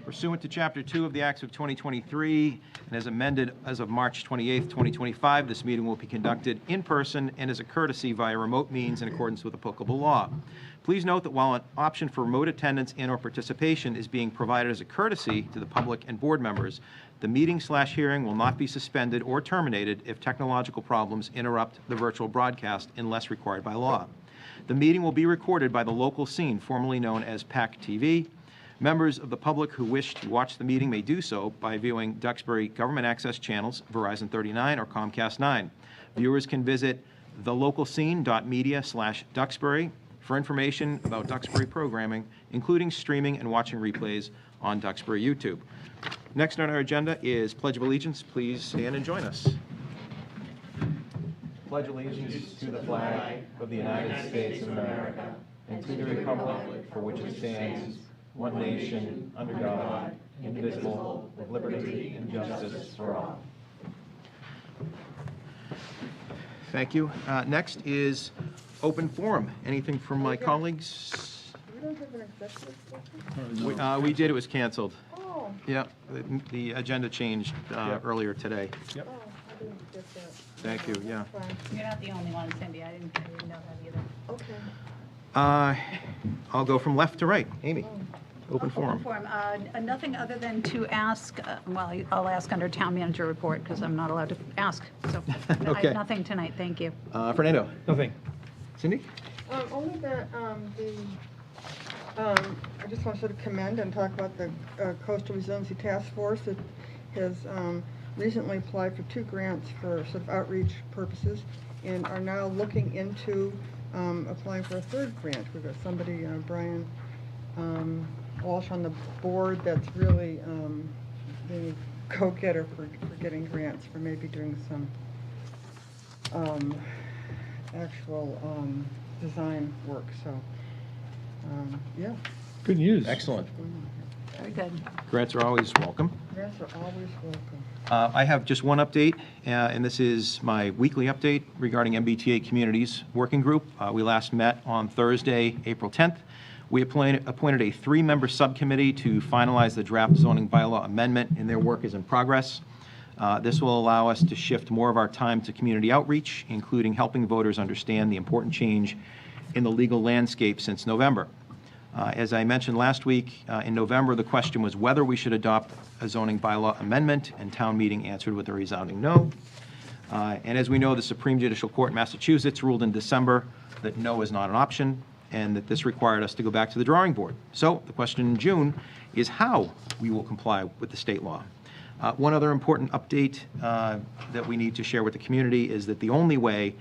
Pursuant to Chapter 2 of the Acts of 2023, and as amended as of March 28, 2025, this meeting will be conducted in person and as a courtesy via remote means in accordance with applicable law. Please note that while an option for remote attendance and/or participation is being provided as a courtesy to the public and board members, the meeting/hearing will not be suspended or terminated if technological problems interrupt the virtual broadcast unless required by law. The meeting will be recorded by the local scene, formerly known as pac-tv. Members of the public who wish to watch the meeting may do so by viewing Duxbury Government Access channels, Verizon 39 or Comcast 9. Viewers can visit thelocalscene.media/Duxbury for information about Duxbury programming, including streaming and watching replays on Duxbury YouTube. Next on our agenda is Pledge of Allegiance. Please stand and join us. Pledge allegiance to the flag of the United States of America and to the republic for which it stands, one nation, under God, indivisible, with liberty and justice for all. Thank you. Next is open forum. Anything from my colleagues? We don't have an executive session? We did. It was canceled. Oh. Yeah, the agenda changed earlier today. Yep. Oh, I didn't get that. Thank you, yeah. Fine. You're not the only one, Cindy. I didn't know that either. Okay. I'll go from left to right. Amy, Oh. open forum. Nothing other than to ask, well, I'll ask under town manager report because I'm not allowed to ask. So I Okay. have nothing tonight. Thank you. Fernando? Nothing. Cindy? Only that, I just want to sort of commend and talk about the Coastal Resiliency Task Force that has recently applied for 2 grants for sort of outreach purposes and are now looking into applying for a 3rd grant. We've got somebody, Brian Walsh on the board that's really the go-getter for getting grants for maybe doing some actual design work. So, yeah. Good news. Excellent. Very good. Grants are always welcome. Grants are always welcome. I have just one update, and this is my weekly update regarding MBTA Communities Working Group. We last met on Thursday, April 10th. We appointed a 3-member subcommittee to finalize the draft zoning bylaw amendment, and their work is in progress. This will allow us to shift more of our time to community outreach, including helping voters understand the important change in the legal landscape since November. As I mentioned last week, in November, the question was whether we should adopt a zoning bylaw amendment, and town meeting answered with a resounding no. And as we know, the Supreme Judicial Court in Massachusetts ruled in December that no is not an option, and that this required us to go back to the drawing board. So the question in June is how we will comply with the state law. One other important update that we need to share with the community is that the only way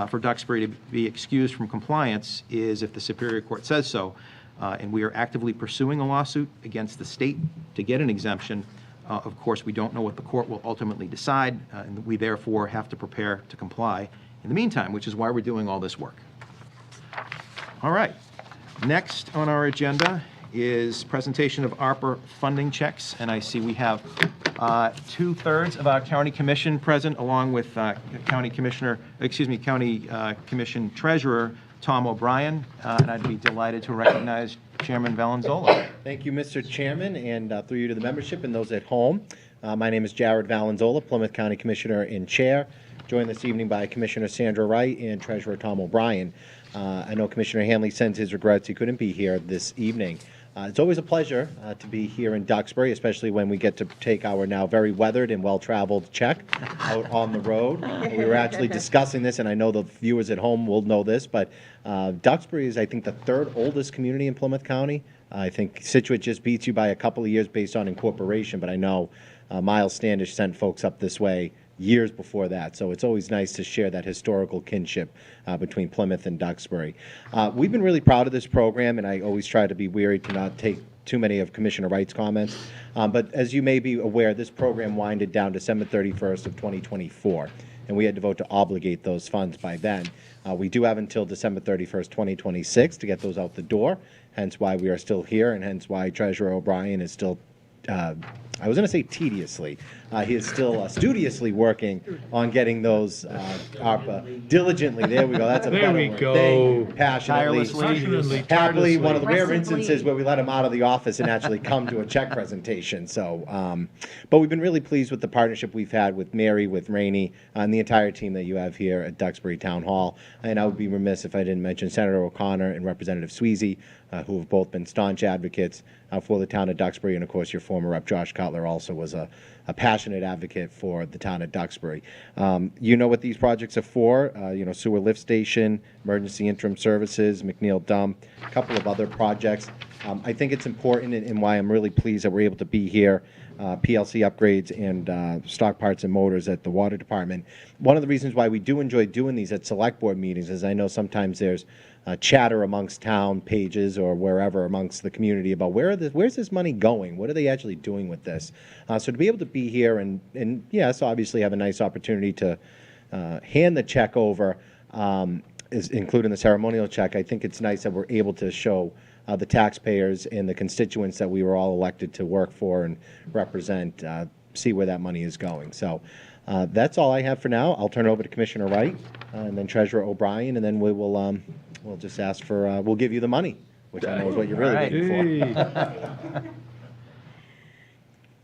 for Duxbury to be excused from compliance is if the Superior Court says so. And we are actively pursuing a lawsuit against the state to get an exemption. Of course, we don't know what the court will ultimately decide, and we therefore have to prepare to comply in the meantime, which is why we're doing all this work. All right. Next on our agenda is presentation of ARPA funding checks, and I see we have 2/3 of our county commission present, along with County Commission Treasurer Tom O'Brien, and I'd be delighted to recognize Chairman Valenzola. Thank you, Mr. Chairman, and through you to the membership and those at home. My name is Jared Valenzola, Plymouth County Commissioner and Chair, joined this evening by Commissioner Sandra Wright and Treasurer Tom O'Brien. I know Commissioner Hanley sends his regrets he couldn't be here this evening. It's always a pleasure to be here in Duxbury, especially when we get to take our now very weathered and well-traveled check out on the road. We were actually discussing this, and I know the viewers at home will know this, but Duxbury is, I think, the 3rd oldest community in Plymouth County. I think Situate just beats you by a couple of years based on incorporation, but I know Miles Standish sent folks up this way years before that. So it's always nice to share that historical kinship between Plymouth and Duxbury. We've been really proud of this program, and I always try to be wary to not take too many of Commissioner Wright's comments. But as you may be aware, this program winded down December 31st of 2024, and we had to vote to obligate those funds by then. We do have until December 31st, 2026 to get those out the door, hence why we are still here, and hence why Treasurer O'Brien is still I was going to say tediously. He is still studiously working on getting those ARPA diligently. There we go. That's a There better we word. go. Thank you. Passionately. Passionately, Happily, one of the rare tirelessly. instances where we let him out of the office and actually come to a check presentation. So, but we've been really pleased with the partnership we've had with Mary, with Rainey, and the entire team that you have here at Duxbury Town Hall. And I would be remiss if I didn't mention Senator O'Connor and Representative Sweezy, who have both been staunch advocates for the town of Duxbury. And of course, your former rep, Josh Cutler, also was a passionate advocate for the town of Duxbury. You know what these projects are for, sewer lift station, emergency interim services, McNeil Dump, a couple of other projects. I think it's important and why I'm really pleased that we're able to be here, PLC upgrades and stock parts and motors at the water department. One of the reasons why we do enjoy doing these at select board meetings is I know sometimes there's chatter amongst town pages or wherever amongst the community about where's this money going? What are they actually doing with this? So to be able to be here and yes, obviously have a nice opportunity to hand the check over, including the ceremonial check, I think it's nice that we're able to show the taxpayers and the constituents that we were all elected to work for and represent, see where that money is going. So that's all I have for now. I'll turn it over to Commissioner Wright and then Treasurer O'Brien, and then we will we'll just ask for we'll give you the money, which I know is what you're really looking for.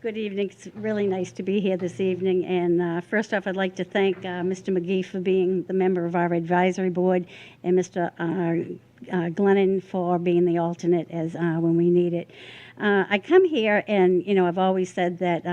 Good evening. It's really nice to be here this evening. And first off, I'd like to thank Mr. McGee for being the member of our advisory board and Mr. Glennon for being the alternate as when we need it. I come here and, I've always said that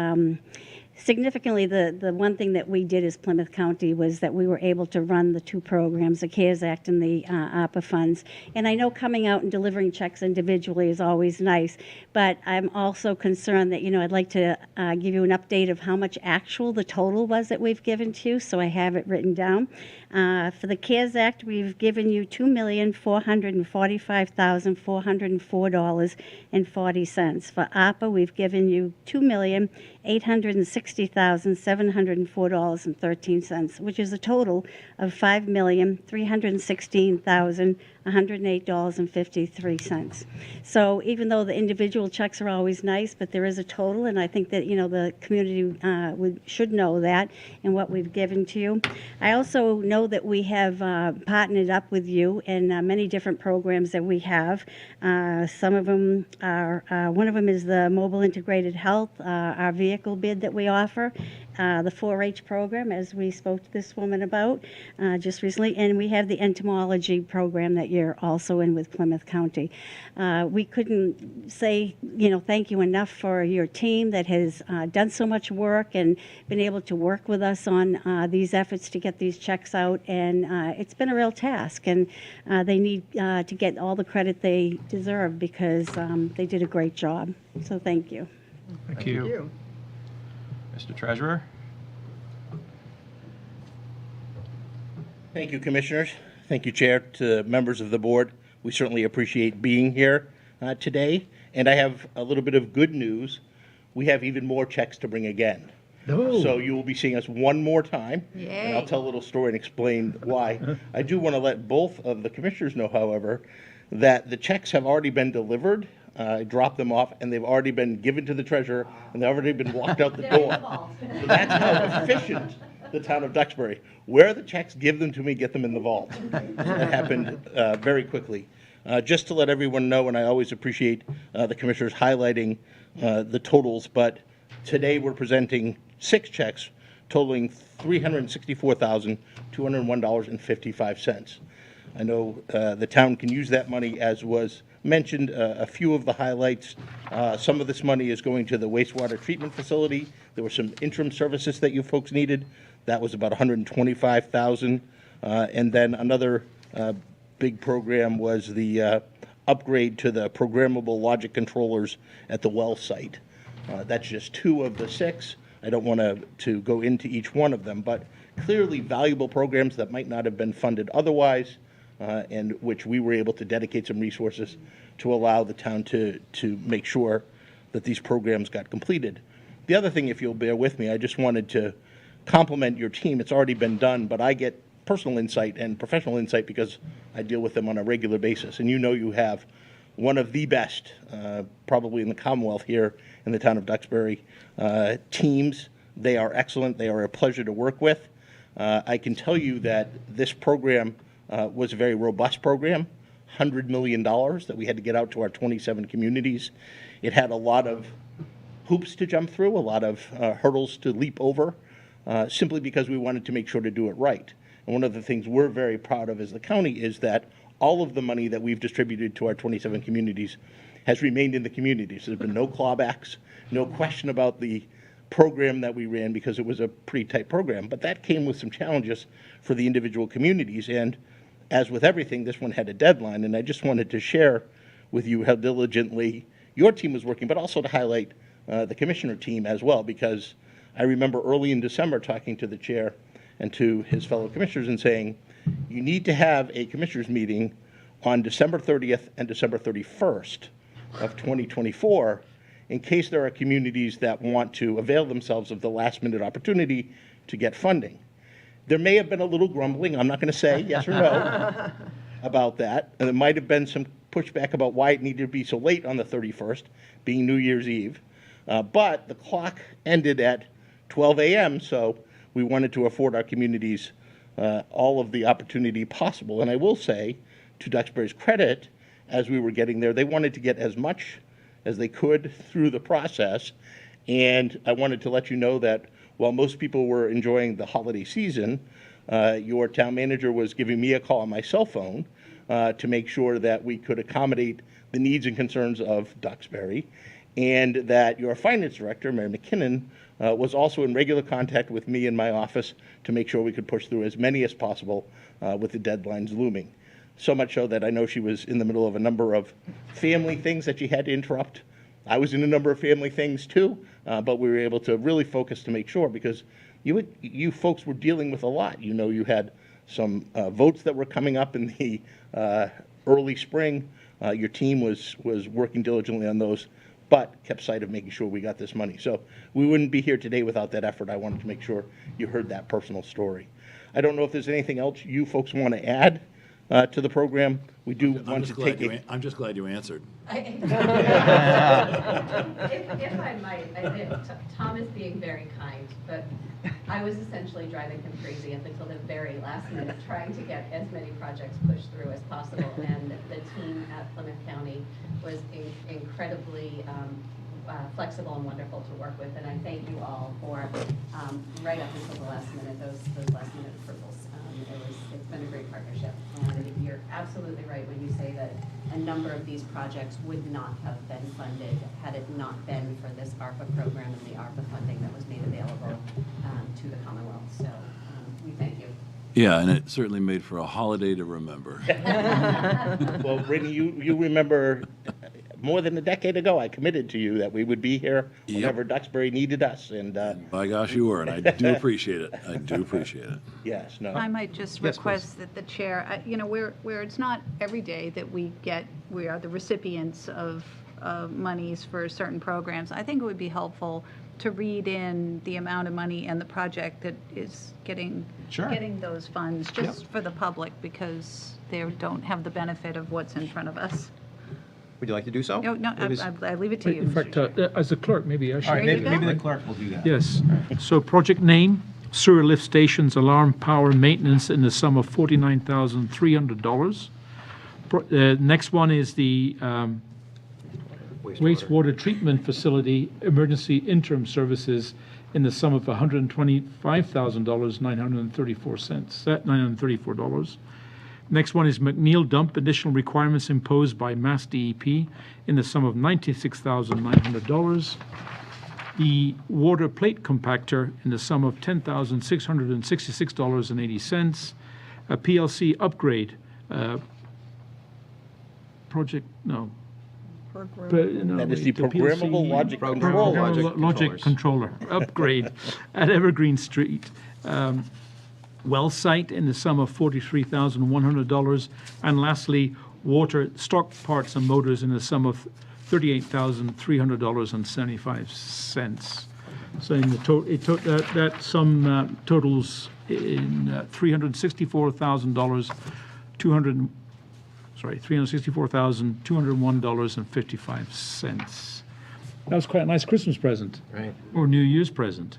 significantly, the one thing that we did as Plymouth County was that we were able to run the two programs, the CARES Act and the ARPA funds. And I know coming out and delivering checks individually is always nice, but I'm also concerned that, I'd like to give you an update of how much actual the total was that we've given to you, so I have it written down. For the CARES Act, we've given you $2,445,404.40. For ARPA, we've given you $2,860,704.13, which is a total of $5,316,108.53. So even though the individual checks are always nice, but there is a total, and I think that, the community should know that and what we've given to you. I also know that we have partnered up with you in many different programs that we have. Some of them are, one of them is the Mobile Integrated Health, our vehicle bid that we offer, the 4-H program, as we spoke to this woman about just recently, and we have the entomology program that you're also in with Plymouth County. We couldn't say, thank you enough for your team that has done so much work and been able to work with us on these efforts to get these checks out, and it's been a real task, and they need to get all the credit they deserve because they did a great job. So thank you. Thank you. Mr. Treasurer? Thank you, Commissioners. Thank you, Chair, to members of the board. We certainly appreciate being here today. And I have a little bit of good news. We have even more checks to bring again. Oh. So you will be seeing us one more time. Yay. And I'll tell a little story and explain why. I do want to let both of the commissioners know, however, that the checks have already been delivered. I dropped them off, and they've already been given to the treasurer, and they've already been walked out the door. So that's how efficient the town of Duxbury. Where are the checks? Give them to me. Get them in the vault. That happened very quickly. Just to let everyone know, and I always appreciate the commissioners highlighting the totals, but today we're presenting 6 checks totaling $364,201.55. I know the town can use that money, as was mentioned. A few of the highlights, some of this money is going to the wastewater treatment facility. There were some interim services that you folks needed. That was about $125,000. And then another big program was the upgrade to the programmable logic controllers at the well site. That's just 2 of the 6. I don't want to go into each one of them, but clearly valuable programs that might not have been funded otherwise, and which we were able to dedicate some resources to allow the town to make sure that these programs got completed. The other thing, if you'll bear with me, I just wanted to compliment your team. It's already been done, but I get personal insight and professional insight because I deal with them on a regular basis. And you have one of the best, probably in the Commonwealth here in the town of Duxbury, teams. They are excellent. They are a pleasure to work with. I can tell you that this program was a very robust program, $100 million that we had to get out to our 27 communities. It had a lot of hoops to jump through, a lot of hurdles to leap over, simply because we wanted to make sure to do it right. And one of the things we're very proud of as the county is that all of the money that we've distributed to our 27 communities has remained in the communities. There's been no clawbacks, no question about the program that we ran, because it was a pretty tight program. But that came with some challenges for the individual communities. And as with everything, this one had a deadline. And I just wanted to share with you how diligently your team was working, but also to highlight the commissioner team as well, because I remember early in December talking to the chair and to his fellow commissioners and saying, you need to have a commissioners meeting on December 30th and December 31st of 2024 in case there are communities that want to avail themselves of the last minute opportunity to get funding. There may have been a little grumbling, I'm not going to say yes or no about that, and there might have been some pushback about why it needed to be so late on the 31st, being New Year's Eve. But the clock ended at 12 a.m., so we wanted to afford our communities all of the opportunity possible. And I will say, to Duxbury's credit, as we were getting there, they wanted to get as much as they could through the process. And I wanted to let you know that while most people were enjoying the holiday season, your town manager was giving me a call on my cell phone to make sure that we could accommodate the needs and concerns of Duxbury, and that your finance director, Mary McKinnon, was also in regular contact with me in my office to make sure we could push through as many as possible with the deadlines looming. So much so that I know she was in the middle of a number of family things that she had to interrupt. I was in a number of family things too, but we were able to really focus to make sure, because you folks were dealing with a lot. You know, you had some votes that were coming up in the early spring. Your team was working diligently on those, but kept sight of making sure we got this money. So we wouldn't be here today without that effort. I wanted to make sure you heard that personal story. I don't know if there's anything else you folks want to add to the program. We do want to take I'm just glad you answered. If I might, I think Tom is being very kind, but I was essentially driving him crazy up until the very last minute, trying to get as many projects pushed through as possible. And the team at Plymouth County was incredibly flexible and wonderful to work with. And I thank you all for right up until the last minute, those last minute approvals. It's been a great partnership. And you're absolutely right when you say that a number of these projects would not have been funded had it not been for this ARPA program and the ARPA funding that was made available to the Commonwealth. So we thank you. Yeah, and it certainly made for a holiday to remember. Well, Brittany, you remember more than a decade ago, I committed to you that we would be here whenever Duxbury needed us. And By gosh, you were, and I do appreciate it. I do appreciate it. yes, no. I might just Yes, request that the chair, you know, where it's not every day that we are the recipients of monies for certain programs, I think it would be helpful to read in the amount of money and the project that is getting those funds, just for the public, because they don't have the benefit of what's in front of us. Would you like to do so? No, I leave it to you. In fact, as a clerk, maybe I should. All right, There you maybe go. the clerk will do that. Yes. So project name, sewer lift stations, alarm power maintenance in the sum of $49,300. Next one is the wastewater treatment facility emergency interim services in the sum of $125,934. Next one is McNeil Dump, additional requirements imposed by Mass DEP in the sum of $96,900. The water plate compactor in the sum of $10,666.80. A PLC upgrade project, no. That is the programmable logic control. Logic controller upgrade at Evergreen Street. Well site in the sum of $43,100. And lastly, water stock parts and motors in the sum of $38,300.75. So in the that sum totals in $364,000, sorry, $364,201.55. That was quite a nice Christmas present, Right. or New Year's present.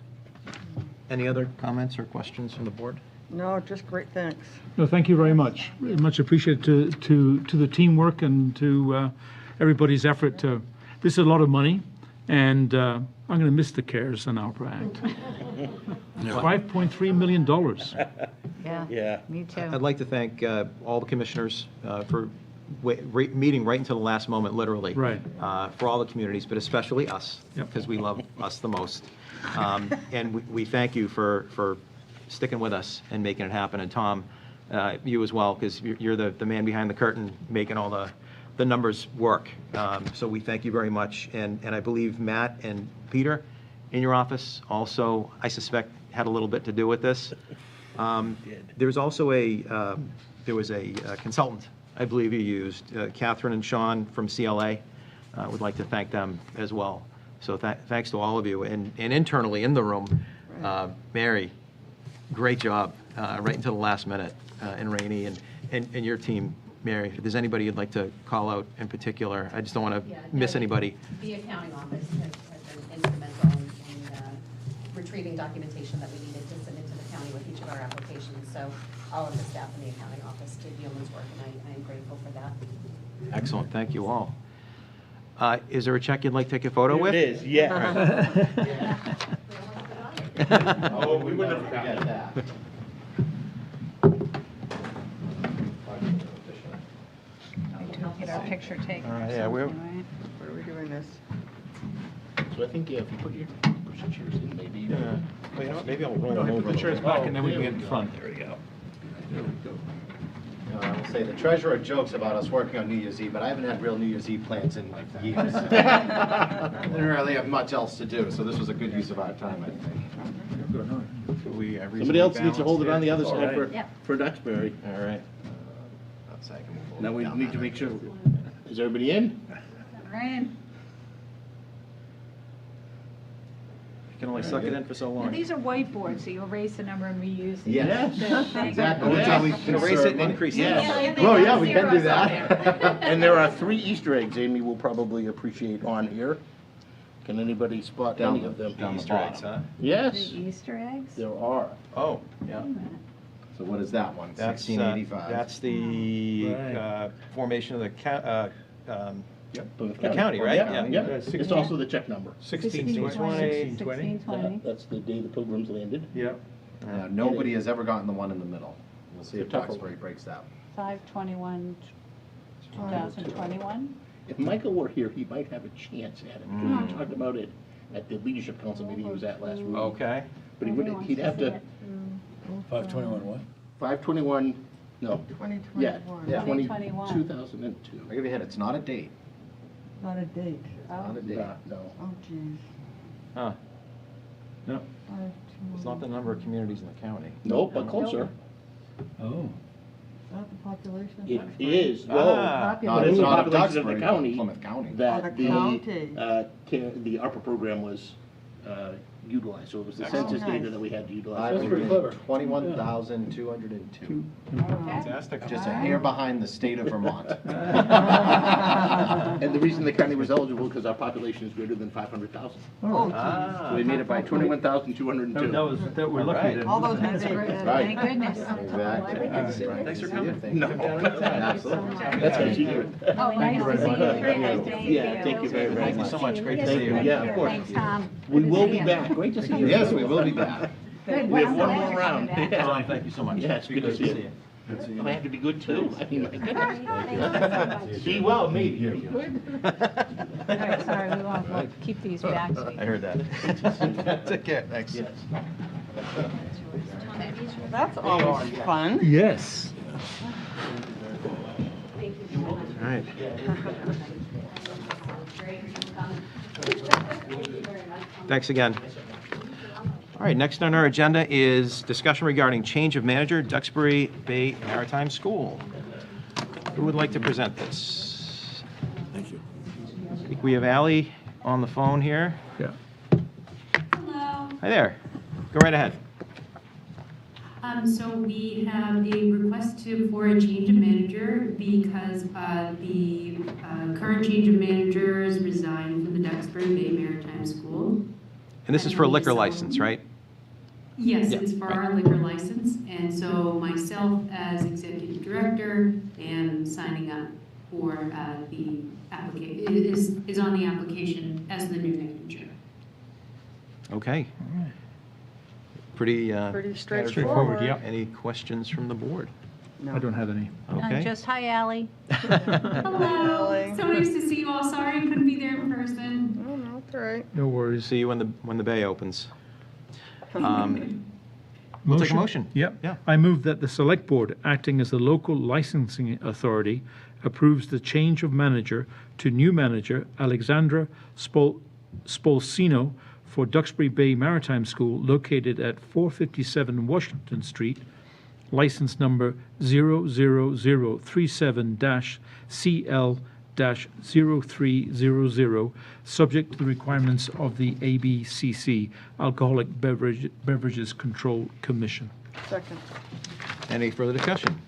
Any other comments or questions from the board? No, just great thanks. No, thank you very much. Much appreciated to the teamwork and to everybody's effort to, this is a lot of money, and I'm going to miss the CARES and Opera Act. $5.3 million. Yeah. Yeah. Me too. I'd like to thank all the commissioners for meeting right until the last moment, literally. Right. For all the communities, but especially us, Yep. because we love us the most. And we thank you for sticking with us and making it happen. And Tom, you as well, because you're the man behind the curtain making all the numbers work. So we thank you very much. And I believe Matt and Peter in your office also, I suspect, had a little bit to do with this. There's also there was a consultant, I believe you used, Catherine and Sean from CLA. Would like to thank them as well. So thanks to all of you. And internally in the room, Mary, great job, right until the last minute, and Rainey and your team, Mary. If there's anybody you'd like to call out in particular, I just don't want to miss anybody. The accounting office has been instrumental in retrieving documentation that we needed to submit to the county with each of our applications. So all of the staff in the accounting office did yeoman's work, and I am grateful for that. Excellent, thank you all. Is there a check you'd like to take a photo with? It is, yeah. Oh, we wouldn't have forgotten that. Get our picture taken. All right, yeah, we're- Right? Where are we doing this? So I think, yeah, if you put your chairs in, maybe. Well, you know what, maybe I'll roll them over. Put the chairs back and then we can get in front. There we go. I will say the treasurer jokes about us working on New Year's Eve, but I haven't had real New Year's Eve plans in like years. Didn't really have much else to do, so this was a good use of our time, I think. Somebody else needs to hold it on the other side Yeah. for Duxbury. All right. Now we need to make sure, is everybody in? Right. You can only suck it in for so Now, long. these are whiteboards, so you erase the number and reuse it. Yes, exactly. Oh, That's yeah. how we Can erase it and increase it. Yes. Well, yeah, we can do that. And there are 3 Easter eggs Amy will probably appreciate on here. Can anybody spot any of them? Down the Easter eggs, bottom. huh? Yes, The Easter eggs? there are. Oh, yeah. So what is that one? That's, 1685. that's the Right. formation of the Plymouth The county, right? Yeah, Yeah. yeah. It's also the check number. 1620. 1620. That's the day the Pilgrims landed. Yep. Nobody has ever gotten the one in the middle. We'll see if It's a tough Duxbury breaks that. 5/21, 2021. If Michael were here, he might have a chance at it. Because we talked about it at the leadership council meeting he was at last week. Okay. But he wouldn't, he'd have to, 521 what? 521, no, yeah, 2021. yeah, 2021. 2002. I'll give you a hint, it's not a date. Not a date. Not a date. No. Oh, geez. Huh. No, 521. it's not the number of communities in the county. Nope, but closer. Oh. Is that the population of It Duxbury? is, Ah. well, No, But it's in the not of population of the Duxbury, county, but Plymouth County. that the county. the ARPA program was utilized, so it was the Excellent. census data Nice. that we had to utilize. 21,202. Fantastic. Just a hair behind the state of Vermont. And the reason the county was eligible, because our population is greater than 500,000. Oh, geez. So they made it by 21,202. That we're looking at. All those That's mistakes. great. Right. Thank goodness. Exactly. Thanks for coming. No. Absolutely. That's how she did it. Oh, nice to see you. Yeah, thank you very, very Thank you much. so much, great to see you. Yeah, of course. Thanks, Tom. We Good to will see be you. back. Great to see you. Yes, we will be back. Good. We have Well, one I'm more glad round. you're back. Tom, thank you so much. Yeah, it's good to see you. I have to be good too. I mean, my goodness. Be well, me. All right, sorry, we'll keep these back. so you I heard that. Take care, thanks. Yes. That's always fun. Yes. All right. Thanks again. All right, next on our agenda is discussion regarding change of manager, Duxbury Bay Maritime School. Who would like to present this? Thank you. I think we have Ally on the phone here. Yeah. Hi there. Go right ahead. So we have a request for a change of manager because the current change of managers resigned from the Duxbury Bay Maritime School. And this is for a liquor license, right? Yes, Yeah, it's for right. our liquor license, and so myself as executive director am signing up for the application, is on the application as the new manager. Okay. Pretty Pretty standard. straightforward. yeah. Any questions from the board? No. I don't have any. Okay. Just hi, Ally. Hello, Ally. so nice to see you all. Sorry I couldn't be there in person. Oh, no, it's all right. No worries. See you when the bay opens. We'll take a motion. Yep. Yeah. I move that the Select Board, acting as the local licensing authority, approves the change of manager to new manager Alexandra Spolsino for Duxbury Bay Maritime School located at 457 Washington Street, license number 00037-CL-0300, subject to the requirements of the ABCC, Alcoholic Beverages Control Commission. Second. Any further discussion?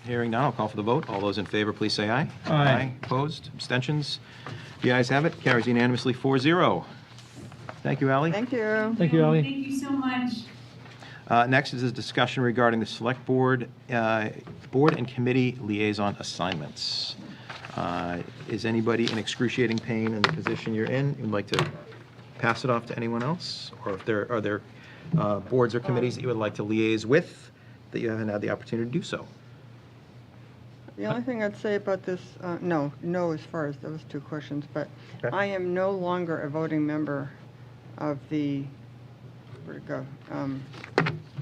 Hearing none, I'll call for the vote. All those in favor, please say aye. Aye. Opposed? Abstentions? The ayes have it. Carries unanimously 4-0. Thank you, Ally. Thank you. Thank you, Ally. Thank you so much. Next is a discussion regarding the Select Board, Board and Committee liaison assignments. Is anybody in excruciating pain in the position you're in? You'd like to pass it off to anyone else? Or if are there boards or committees that you would like to liaise with that you haven't had the opportunity to do so? The only thing I'd say about this, no as far as those two questions, but Okay. I am no longer a voting member of the, where'd it go?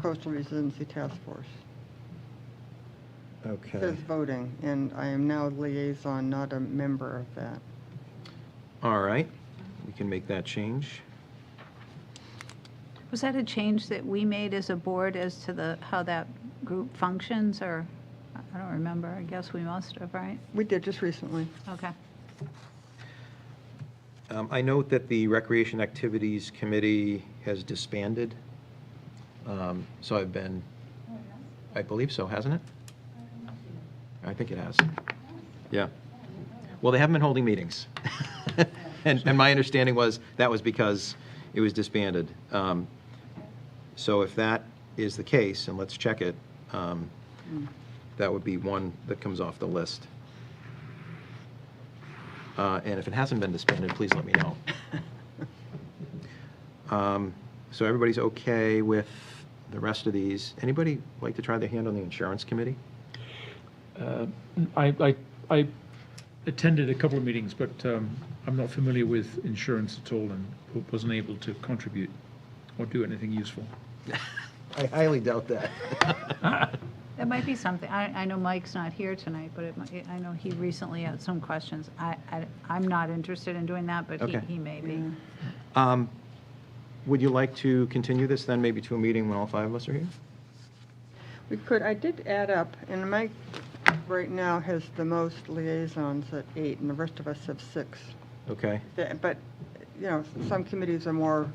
Coastal Resiliency Task Force. It Okay. says voting, and I am now liaison, not a member of that. All right. We can make that change. Was that a change that we made as a board as to how that group functions, or, I don't remember, I guess we must have, right? We did just recently. Okay. I note that the Recreation Activities Committee has disbanded. So I believe so, hasn't it? I think it has. Yeah. Well, they haven't been holding meetings. And my understanding was that was because it was disbanded. So if that is the case, and let's check it, that would be one that comes off the list. And if it hasn't been disbanded, please let me know. So everybody's okay with the rest of these. Anybody like to try their hand on the Insurance Committee? I attended a couple of meetings, but I'm not familiar with insurance at all and wasn't able to contribute or do anything useful. I highly doubt that. It might be something, I know Mike's not here tonight, but I know he recently had some questions. I'm not interested in doing that, but Okay. he may be. Would you like to continue this then, maybe to a meeting when all five of us are here? We could, I did add up, and Mike right now has the most liaisons at 8, and the rest of us have 6. Okay. But, you know, some committees are more,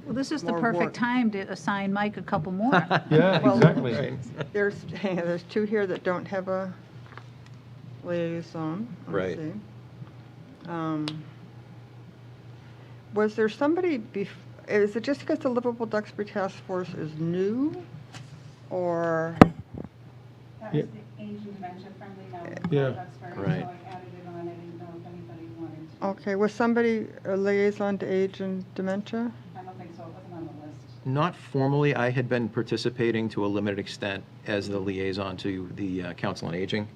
Well, this is the More perfect work. time to assign Mike a couple more. Yeah, Well, exactly. Right. there's 2 here that don't have a liaison. Let's Right. see. Was there somebody, is it just because the Livable Duxbury Task Force is new, or? That Yeah. was the Asian dementia friendly now. Yeah. Duxbury, Right. So I added it on. I didn't know if anybody wanted to. Okay, was somebody a liaison to age and dementia? I don't think so. It wasn't on the list. Not formally, I had been participating to a limited extent as the liaison to the Council on Aging,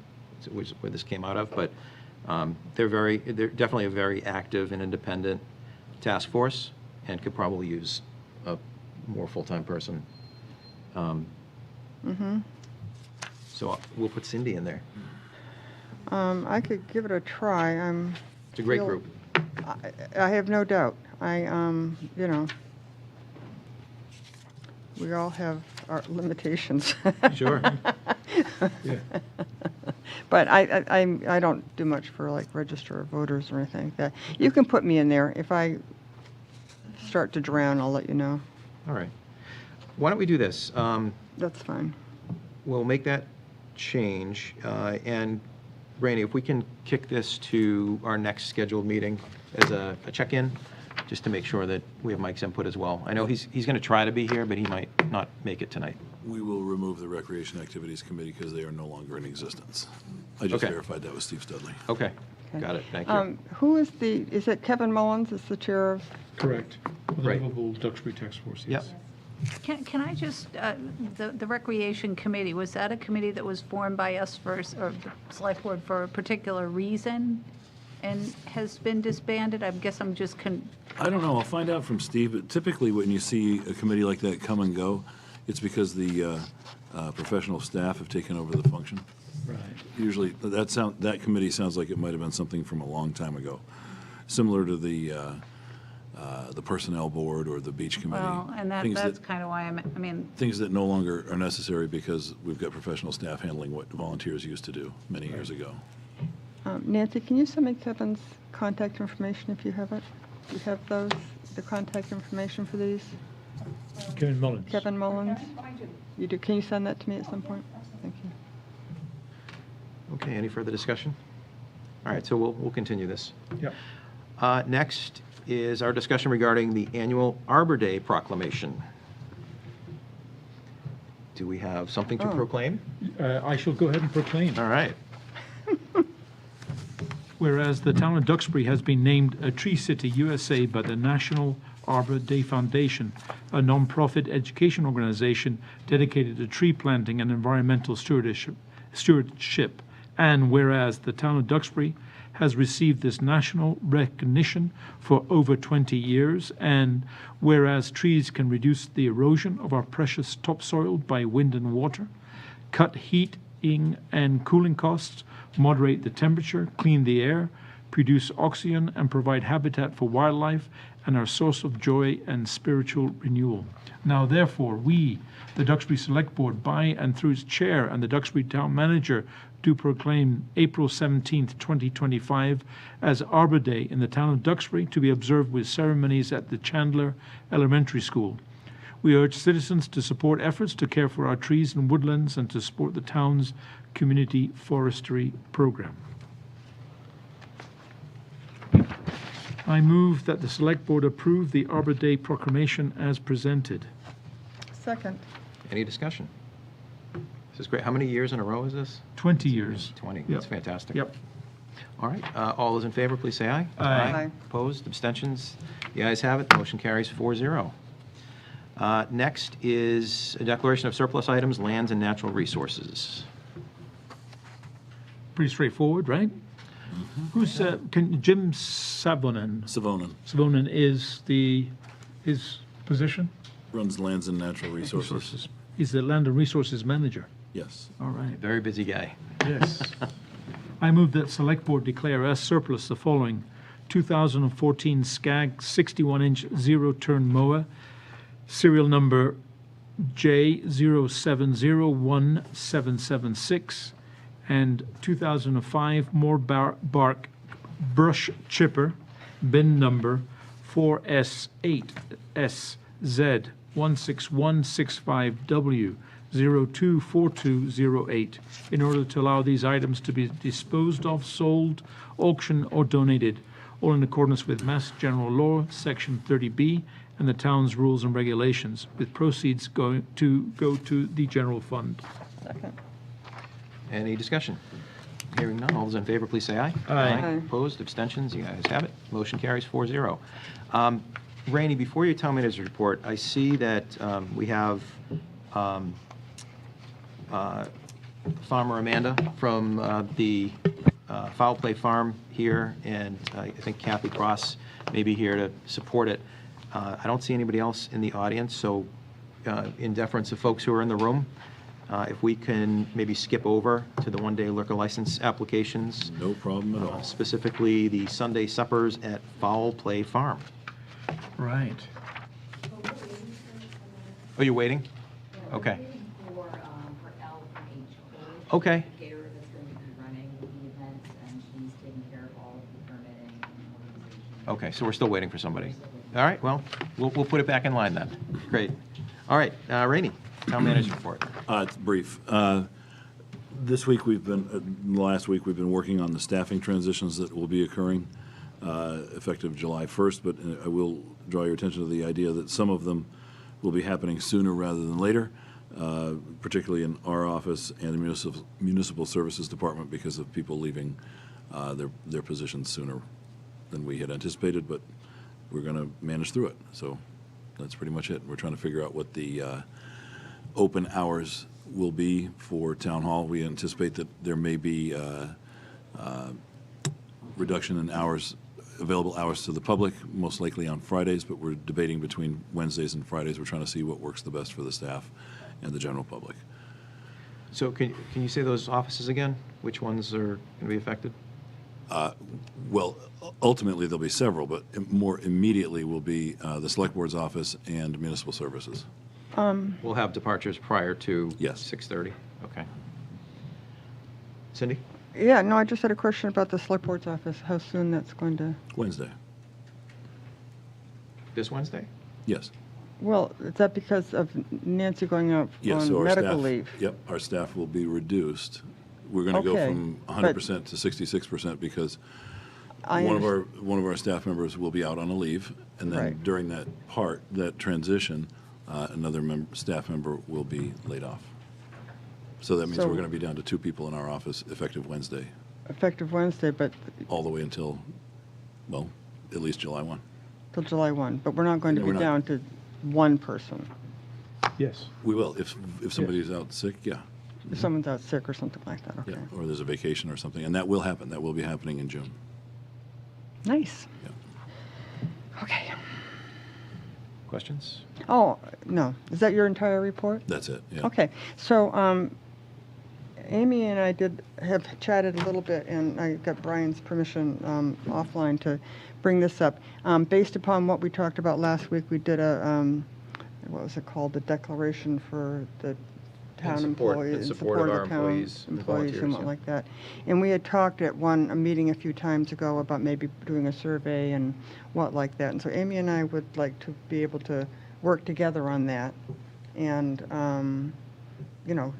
which is where this came out of, but they're definitely a very active and independent task force and could probably use a more full-time person. So we'll put Cindy in there. I could give it a try. It's a great feel- group. I have no doubt. You know, we all have our limitations. Sure. Yeah. But I don't do much for like register of voters or anything like that. You can put me in there. If I start to drown, I'll let you know. All right. Why don't we do this? That's fine. We'll make that change. And Rainey, if we can kick this to our next scheduled meeting as a check-in, just to make sure that we have Mike's input as well. I know he's going to try to be here, but he might not make it tonight. We will remove the Recreation Activities Committee because they are no longer in existence. I just Okay. verified that with Steve Studley. Okay, got it, thank you. Who is is it Kevin Mullins is the chair of? Correct. For the Right. Liverpool Duxbury Task Force, Yep. yes. Can I just, the Recreation Committee, was that a committee that was formed by us first, or the Select Board for a particular reason and has been disbanded? I guess I'm just I don't know, I'll find out from Steve, but typically when you see a committee like that come and go, it's because the professional staff have taken over the function. Right. Usually, that committee sounds like it might have been something from a long time ago, similar to the Personnel Board or the Beach Committee. well, and Things that's kind of why Things that no longer are necessary because we've got professional staff handling what volunteers used to do many years ago. Nancy, can you send me Kevin's contact information if you have it? Do you have the contact information for these? Kevin Mullins. Kevin Mullins? You do. Can you send that to me at some point? Thank you. Okay, any further discussion? All right, so we'll continue this. Yep. Next is our discussion regarding the annual Arbor Day proclamation. Do we have something to Oh. proclaim? I shall go ahead and proclaim. All right. Whereas the town of Duxbury has been named a Tree City USA by the National Arbor Day Foundation, a non-profit education organization dedicated to tree planting and environmental stewardship. And whereas the town of Duxbury has received this national recognition for over 20 years, and whereas trees can reduce the erosion of our precious topsoil by wind and water, cut heating and cooling costs, moderate the temperature, clean the air, produce oxygen, and provide habitat for wildlife, and are a source of joy and spiritual renewal. Now, therefore, we, the Duxbury Select Board, by and through its chair and the Duxbury Town Manager, do proclaim April 17th, 2025 as Arbor Day in the town of Duxbury, to be observed with ceremonies at the Chandler Elementary School. We urge citizens to support efforts to care for our trees and woodlands and to support the town's community forestry program. I move that the Select Board approve the Arbor Day proclamation as presented. Second. Any discussion? This is great. How many years in a row is this? 20 years. 20. Yep. That's fantastic. Yep. All right. All those in favor, please say aye. Aye. Aye. Opposed? Abstentions? The ayes have it. Motion carries 4-0. Next is a declaration of surplus items, lands, and natural resources. Pretty straightforward, right? Who's Jim Savonen? Savonen is his position? Runs Lands and Natural Resources. He's the Land and Resources Manager. Yes. All right. Very busy guy. Yes. I move that Select Board declare as surplus the following: 2014 Skag 61-inch zero-turn mower, serial number J07017776, and 2005 More Bark brush chipper, bin number 4S8SZ16165W 024208, in order to allow these items to be disposed of, sold, auctioned, or donated, all in accordance with Mass General Law, Section 30B, and the town's rules and regulations, with proceeds go to the general fund. Second. Any discussion? Hearing none, all those in favor, please say aye. Aye. Opposed, abstentions, the ayes have it. Motion carries 4-0. Rainey, before your town manager's report, I see that we have Farmer Amanda from the Foul Play Farm here, and I think Kathy Cross may be here to support it. I don't see anybody else in the audience, so in deference to folks who are in the room, if we can maybe skip over to the one-day liquor license applications. No problem at all. Specifically, the Sunday suppers at Foul Play Farm. Right. Oh, you're waiting? Okay. For L from H. Okay. Gator that's going to be running the events, and she's taking care of all of the permitting and organization. Okay, so we're still waiting for somebody. All right, well, we'll put it back in line then. Great. All right, Rainey. Town manager's report. It's brief. This week, last week, we've been working on the staffing transitions that will be occurring effective July 1st, but I will draw your attention to the idea that some of them will be happening sooner rather than later, particularly in our office and the Municipal Services Department because of people leaving their positions sooner than we had anticipated, but we're going to manage through it. So that's pretty much it. We're trying to figure out what the open hours will be for Town Hall. We anticipate that there may be reduction in hours, available hours to the public, most likely on Fridays, but we're debating between Wednesdays and Fridays. We're trying to see what works the best for the staff and the general public. So can you say those offices again? Which ones are going to be affected? Well, ultimately, there'll be several, but more immediately will be the Select Board's office and Municipal Services. We'll have departures prior to Yes. 6:30? Okay. Cindy? Yeah, no, I just had a question about the select board's office, how soon that's going to, Wednesday. This Wednesday? Yes. well, is that because of Nancy going out Yes, so on our medical staff, leave? Yep, our staff will be reduced. We're going to go Okay, from but- 100% to 66% because I one understand. of our staff members will be out on a leave, and then Right. during that transition, another staff member will be laid off. So that means So- we're going to be down to 2 people in our office effective Wednesday, Effective Wednesday, but all the way until, well, at least July 1. till July 1, but we're not going to No, be we're not. down to one person. Yes. We will, if somebody's out sick, yeah. If someone's out sick or something like that, Yeah, okay. or there's a vacation or something, and that will happen. That will be happening in June. Nice. Yeah. Okay. Questions? Oh, no, is that your entire report? That's it, yeah. Okay, so Amy and I have chatted a little bit, and I got Brian's permission offline to bring this up. Based upon what we talked about last week, we did what was it called? The declaration for the town employees. in support of our the town employees and employees and volunteers, what yeah. like that. And we had talked at a meeting a few times ago about maybe doing a survey and what like that. And so Amy and I would like to be able to work together on that and,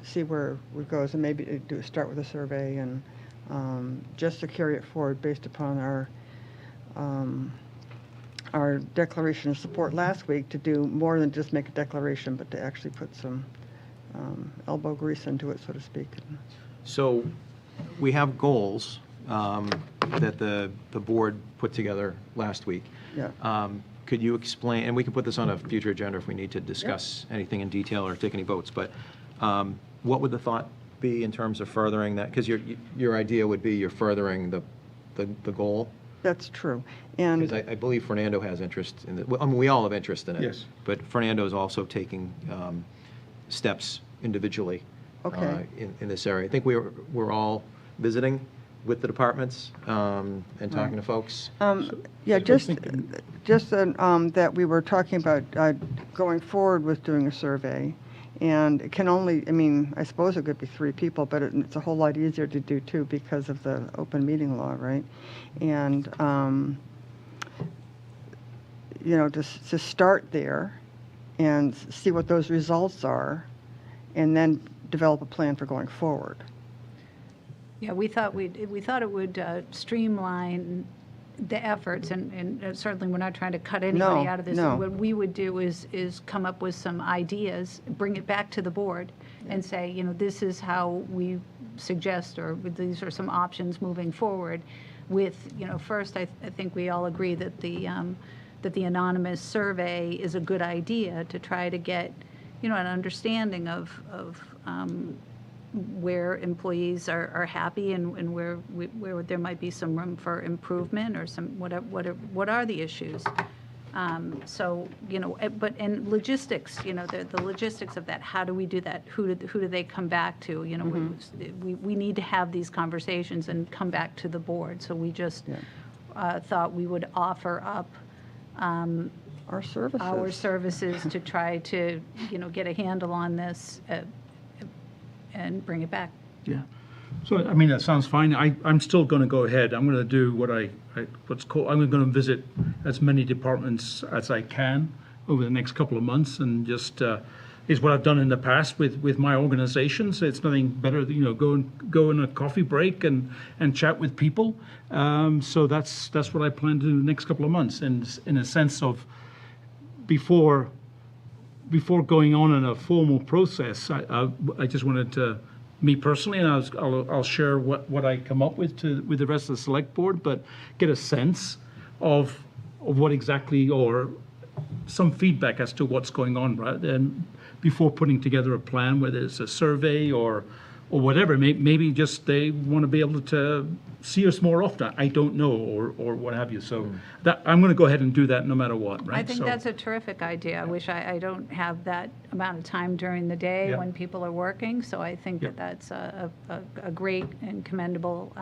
see where it goes and maybe start with a survey and just to carry it forward based upon our declaration of support last week to do more than just make a declaration, but to actually put some elbow grease into it, so to speak. So we have goals that the board put together last week. Yeah. Could you explain, and we can put this on a future agenda if we need to discuss anything in detail or take any votes, but what would the thought be in terms of furthering that? Because your idea would be you're furthering the goal? That's true. And Because I believe Fernando has interest in it. Well, I mean, we all have interest in it. Yes. But Fernando is also taking steps individually Okay. in this area. I think we're all visiting with the departments and talking to folks. Yeah, was just thinking- that we were talking about going forward with doing a survey. And it can only, I suppose it could be 3 people, but it's a whole lot easier to do 2 because of the open meeting law, right? And, to start there and see what those results are and then develop a plan for going forward. Yeah, we thought it would streamline the efforts, and certainly we're not trying to cut anybody out of this. no. What we would do is come up with some ideas, bring it back to the board, and say, this is how we suggest, or these are some options moving forward. With, first, I think we all agree that the anonymous survey is a good idea to try to get, an understanding of where employees are happy and where there might be some room for improvement or some, what are the issues? So, and logistics, the logistics of that, how do we do that? Who do they come back to? We need to have these conversations and come back to the board. So we just thought we would offer up Our services. to try to, get a handle on this and bring it back. Yeah. So, that sounds fine. I'm still going to go ahead. I'm going to do I'm going to visit as many departments as I can over the next couple of months and just what I've done in the past with my organizations. It's nothing better than, go in a coffee break and chat with people. So that's what I plan to do the next couple of months. And in a sense of before going on in a formal process, I just wanted to, me personally, and I'll share what I come up with with the rest of the select board, but get a sense of what exactly, or some feedback as to what's going on, right? And before putting together a plan, whether it's a survey or whatever, maybe just they want to be able to see us more often. I don't know, or what have you. So that I'm going to go ahead and do that no matter what, right? I think that's a terrific idea. I wish I don't have that amount of time during the day Yeah. when people are working, so I think Yeah. that's a great and commendable,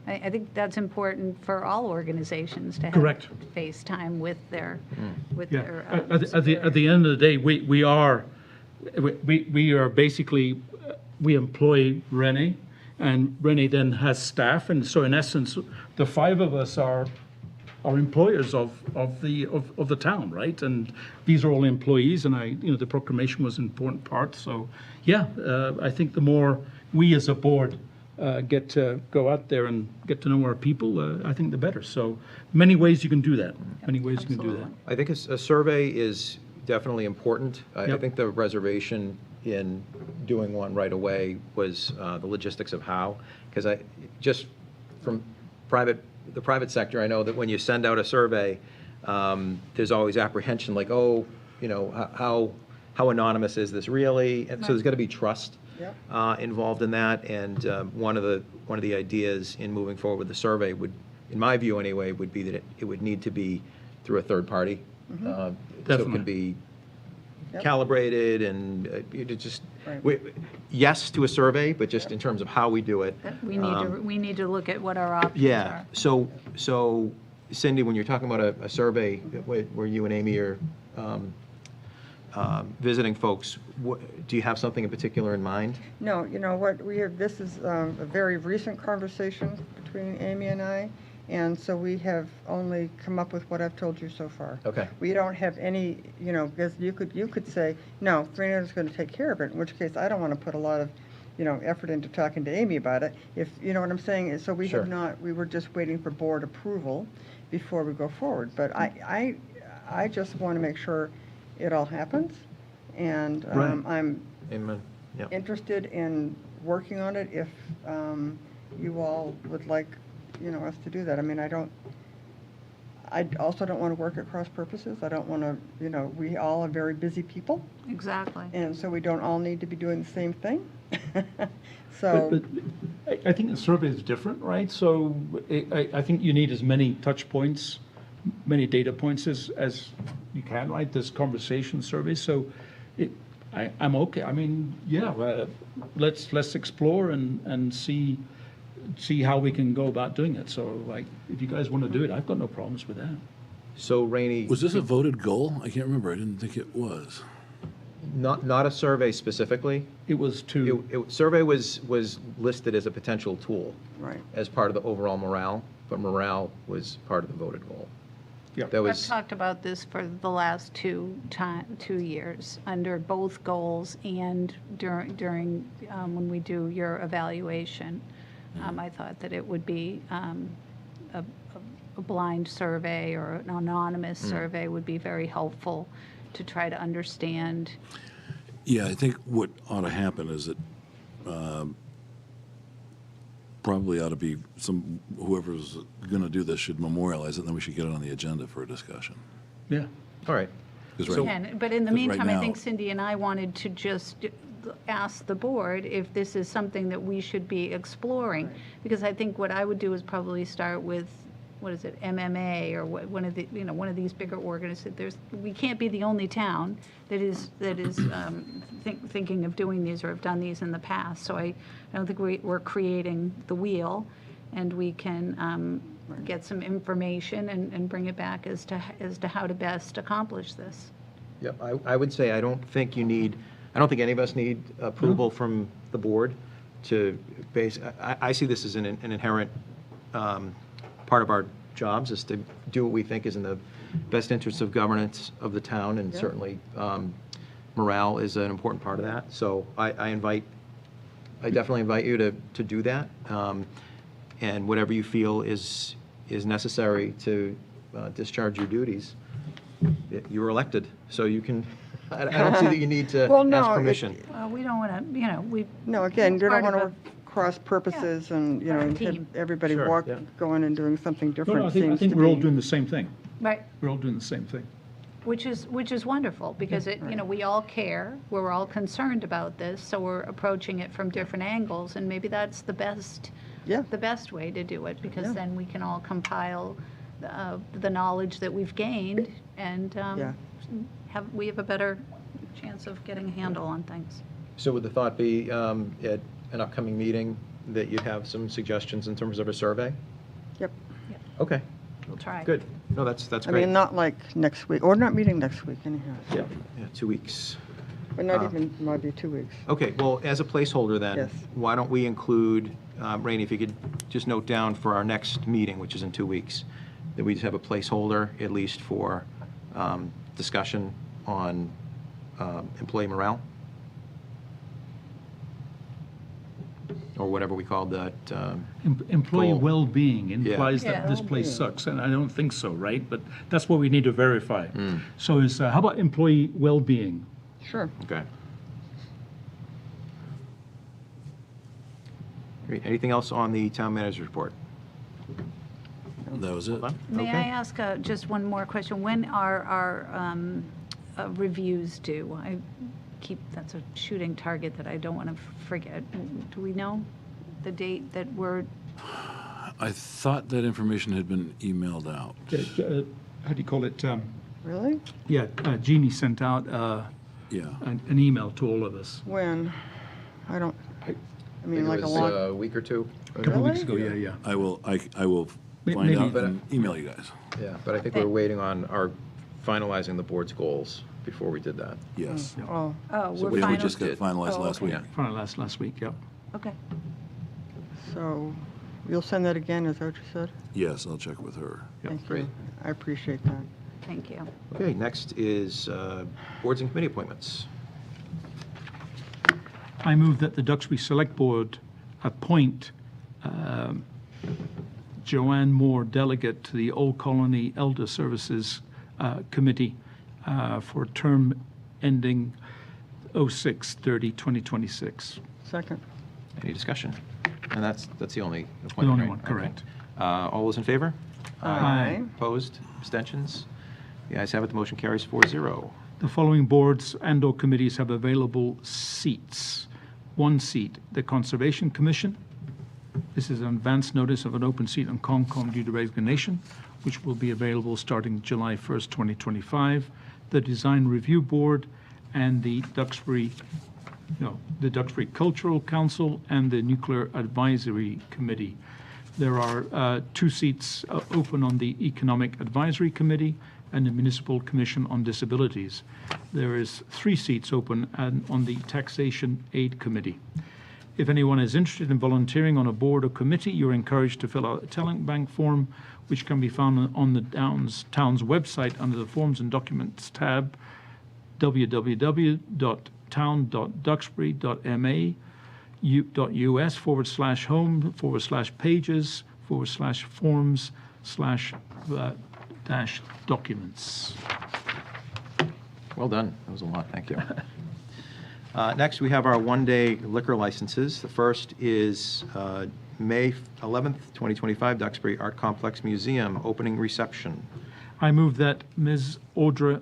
I think that's important for all organizations to have Correct. face time with their, Yeah. their. At the end of the day, we are basically, we employ Renee, and Renee then has staff, and so in essence, the five of us are employers of the town, right? And these are all employees, and the proclamation was an important part. So, yeah, I think the more we as a board get to go out there and get to know our people, I think the better. So, many ways you can do that. Many ways you can do that. Absolutely. I think a survey is definitely important. I Yep. think the reservation in doing one right away was the logistics of how, because just from the private sector, I know that when you send out a survey, there's always apprehension, like, how anonymous is this really? And so there's got to be trust Yep. involved in that. And one of the ideas in moving forward with the survey would, in my view anyway, would be that it would need to be through a third party. So it Definitely. could be Yep. calibrated and just, Right. yes to a survey, but just in terms of how we do it. We need to look at what our options Yeah, are. so Cindy, when you're talking about a survey where you and Amy are visiting folks, do you have something in particular in mind? No, you know what, this is a very recent conversation between Amy and I, and so we have only come up with what I've told you so far. Okay. We don't have any, because you could say, no, 300 is going to take care of it, in which case I don't want to put a lot of, effort into talking to Amy about it. If, you know what I'm saying, so we Sure. have not, we were just waiting for board approval before we go forward. But I just want to make sure it all happens, and Right. I'm Amen. Yeah. interested in working on it if you all would like, us to do that. I mean, I also don't want to work at cross purposes. I don't want to, we all are very busy people, Exactly. and so we don't all need to be doing the same thing. So, But I think the survey is different, right? So I think you need as many touch points, many data points as you can, right? This conversation survey. So I'm okay. I mean, yeah, let's explore and see how we can go about doing it. So, like, if you guys want to do it, I've got no problems with that. So Rainey, Was this a voted goal? I can't remember. I didn't think it was. not a survey specifically. It was to, Survey was listed as a potential tool right. as part of the overall morale, but morale was part of the voted goal. Yeah. That I've was, talked about this for the last 2 years, under both goals and during when we do your evaluation. I thought that it would be a blind survey or an anonymous survey would be very helpful to try to understand. Yeah, I think what ought to happen is that probably ought to be whoever's going to do this should memorialize it, and then we should get it on the agenda for a discussion. yeah. all right. 'Cause right- But in the 'cause right meantime, I now- think Cindy and I wanted to just ask the board if this is something that we should be exploring. Because I think what I would do is probably start with, what is it, MMA or one of the, one of these bigger organizations. We can't be the only town that is thinking of doing these or have done these in the past. So I don't think we're creating the wheel, and we can get some information and bring it back as to how to best accomplish this. Yep, I would say I don't think any of us need approval from the board to I see this as an inherent part of our jobs, is to do what we think is in the best interest of governance of the town, and Yeah. certainly morale is an important part of that. So I definitely invite you to do that. And whatever you feel is necessary to discharge your duties. You were elected, so you can, I don't see that you need to Well, no, ask permission. We don't want to, we. No, again, you don't part want of to cross purposes and, Our have team. everybody Sure, yeah. going and doing something No, different. no, I think seems to we're all be- doing the same thing. Right, We're all doing the same thing. which is wonderful, because we all care, we're all concerned about this, so we're approaching it from different angles, and maybe that's the best Yeah. way to do it, because Yeah. then we can all compile the knowledge that we've gained, and Yeah. we have a better chance of getting a handle on things. So would the thought be at an upcoming meeting that you'd have some suggestions in terms of a survey? Yep. Okay, We'll try. good. No, that's I great. mean, not like next week, or not meeting next week anyhow, Yeah, 2 weeks. but not even, might be 2 weeks. Okay, well, as a placeholder then, Yes. why don't we include, Rainey, if you could just note down for our next meeting, which is in 2 weeks, that we just have a placeholder, at least for discussion on employee morale? Or whatever we call that. Employee Goal. well-being implies Yeah. that this place sucks, and I don't think so, right? But that's what we need to verify. Mm. So how about employee well-being? Sure. Okay. Great. Anything else on the town manager's report? That was it. May I Okay. ask just one more question? When are our reviews due? That's a shooting target that I don't want to forget. Do we know the date that we're, I thought that information had been emailed out. How do you call it? Really? Yeah, Jeannie sent out Yeah. an email to all of us When? I don't, I mean, I like think a it was long, a week or two. a couple Really? weeks ago. Yeah. I will find Maybe- out and email you guys. Yeah, but I think we're waiting on our finalizing the board's goals before we did that. Yes. oh, oh, So we're we We final? just got did. finalized Oh, last okay. week. Yeah. Finalized last week, yeah. Okay. so you'll send that again, is that what you said? Yes, I'll check with her. Yeah, Thank great. you. I appreciate that. Thank you. Okay, next is boards and committee appointments. I move that the Duxbury Selectboard appoint Joanne Moore, delegate to the Old Colony Elder Services Committee for a term ending 06/30/2026. Second. Any discussion? And that's the only appointment, The only right? one, correct. Okay. All those in favor? Aye. Opposed? Abstentions? The ayes have it, the motion carries 4-0. The following boards and/or committees have available seats. One seat, the Conservation Commission. This is an advance notice of an open seat on Concom due to resignation, which will be available starting July 1st, 2025. The Design Review Board and the Duxbury Cultural Council and the Nuclear Advisory Committee. There are 2 seats open on the Economic Advisory Committee and the Municipal Commission on Disabilities. There is 3 seats open on the Taxation Aid Committee. If anyone is interested in volunteering on a board or committee, you're encouraged to fill out a talent bank form, which can be found on the town's website under the Forms and Documents tab, www.town.duxbury.ma/home/forms/documents. Well done. That was a lot, thank you. Next, we have our one-day liquor licenses. The first is May 11th, 2025, Duxbury Art Complex Museum, opening reception. I move that Ms. Audra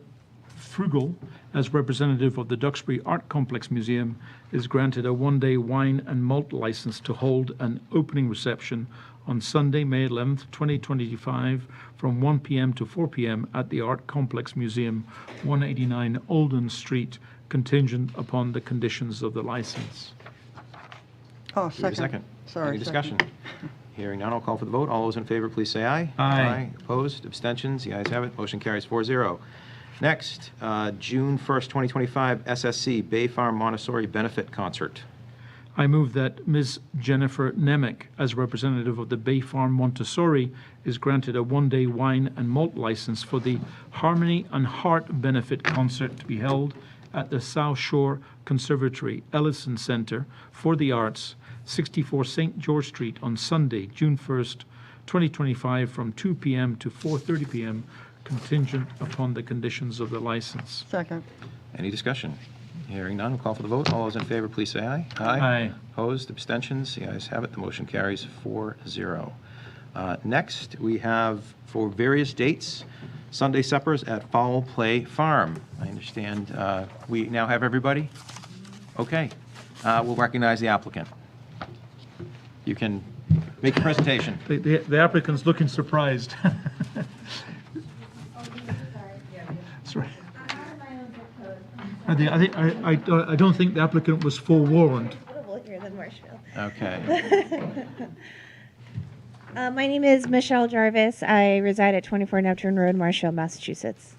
Frugal, as representative of the Duxbury Art Complex Museum, is granted a one-day wine and malt license to hold an opening reception on Sunday, May 11th, 2025, from 1 p.m. to 4 p.m. at the Art Complex Museum, 189 Olden Street, contingent upon the conditions of the license. Oh, Do we have a second. second? Sorry. Any discussion? second. Hearing none, I'll call for the vote. All those in favor, please say aye. Aye. Opposed? Abstentions? The ayes have it. Motion carries 4-0. Next, June 1st, 2025, SSC Bay Farm Montessori Benefit Concert. I move that Ms. Jennifer Nemec, as representative of the Bay Farm Montessori, is granted a one-day wine and malt license for the Harmony and Heart Benefit Concert to be held at the South Shore Conservatory Ellison Center for the Arts, 64 St. George Street, on Sunday, June 1st, 2025, from 2 p.m. to 4:30 p.m., contingent upon the conditions of the license. Second. Any discussion? Hearing none, we'll call for the vote. All those in favor, please say aye. Aye. Opposed, abstentions, the ayes have it. The motion carries 4-0. Next, we have, for various dates, Sunday suppers at Foul Play Farm. I understand we now have everybody? Okay. We'll recognize the applicant. You can make a presentation. The applicant's looking surprised. That's right. I don't think the applicant was forewarned. A little here than Marshfield. Okay. My name is Michelle Jarvis. I reside at 24 Neptune Road, Marshfield, Massachusetts.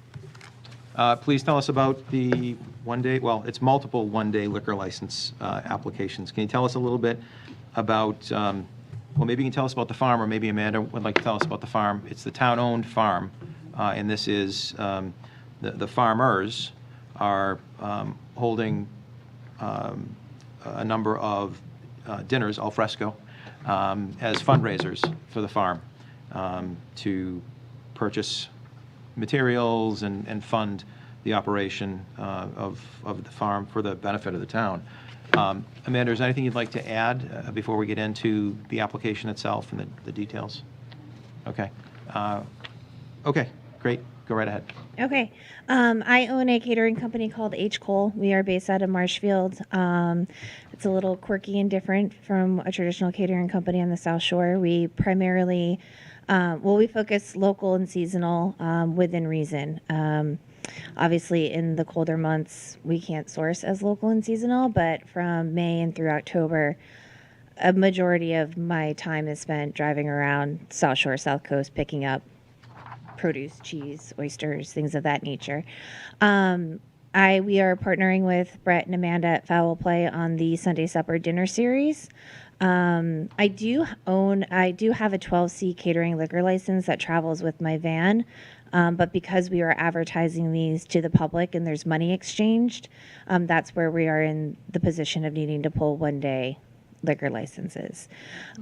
Please tell us about the one-day, well, it's multiple one-day liquor license applications. Can you tell us a little bit about, well, maybe you can tell us about the farm, or maybe Amanda would like to tell us about the farm. It's the town-owned farm, and this is, the farmers are holding a number of dinners, al fresco, as fundraisers for the farm to purchase materials and fund the operation of the farm for the benefit of the town. Amanda, is there anything you'd like to add before we get into the application itself and the details? Okay. Okay, great. Go right ahead. Okay. I own a catering company called H. Cole. We are based out of Marshfield. It's a little quirky and different from a traditional catering company on the South Shore. We primarily, we focus local and seasonal within reason. Obviously, in the colder months, we can't source as local and seasonal, but from May and through October, a majority of my time is spent driving around South Shore, South Coast, picking up produce, cheese, oysters, things of that nature. We are partnering with Brett and Amanda at Foul Play on the Sunday Supper Dinner Series. I do have a 12C catering liquor license that travels with my van, but because we are advertising these to the public and there's money exchanged, that's where we are in the position of needing to pull one-day liquor licenses.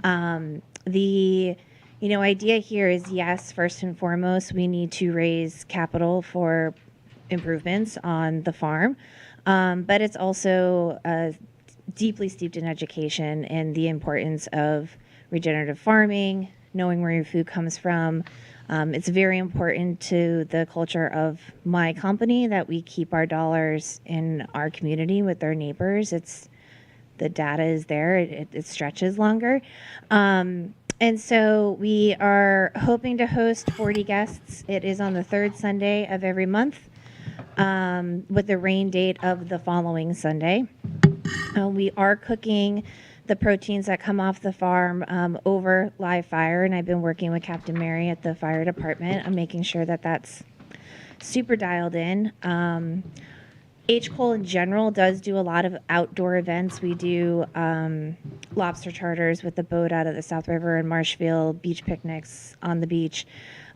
The idea here is, yes, first and foremost, we need to raise capital for improvements on the farm, but it's also deeply steeped in education and the importance of regenerative farming, knowing where your food comes from. It's very important to the culture of my company that we keep our dollars in our community with our neighbors. The data is there, it stretches longer. And so we are hoping to host 40 guests. It is on the third Sunday of every month, with the rain date of the following Sunday. We are cooking the proteins that come off the farm over live fire, and I've been working with Captain Mary at the fire department on making sure that that's super dialed in. H. Cole in general does do a lot of outdoor events. We do lobster charters with the boat out of the South River in Marshfield, beach picnics on the beach.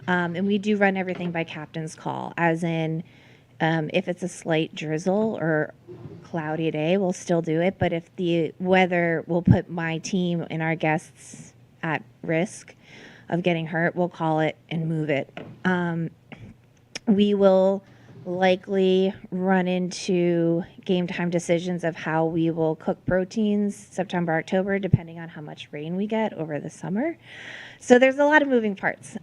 And we do run everything by captain's call, as in if it's a slight drizzle or cloudy day, we'll still do it. But if the weather will put my team and our guests at risk of getting hurt, we'll call it and move it. We will likely run into game time decisions of how we will cook proteins September, October, depending on how much rain we get over the summer. So there's a lot of moving parts.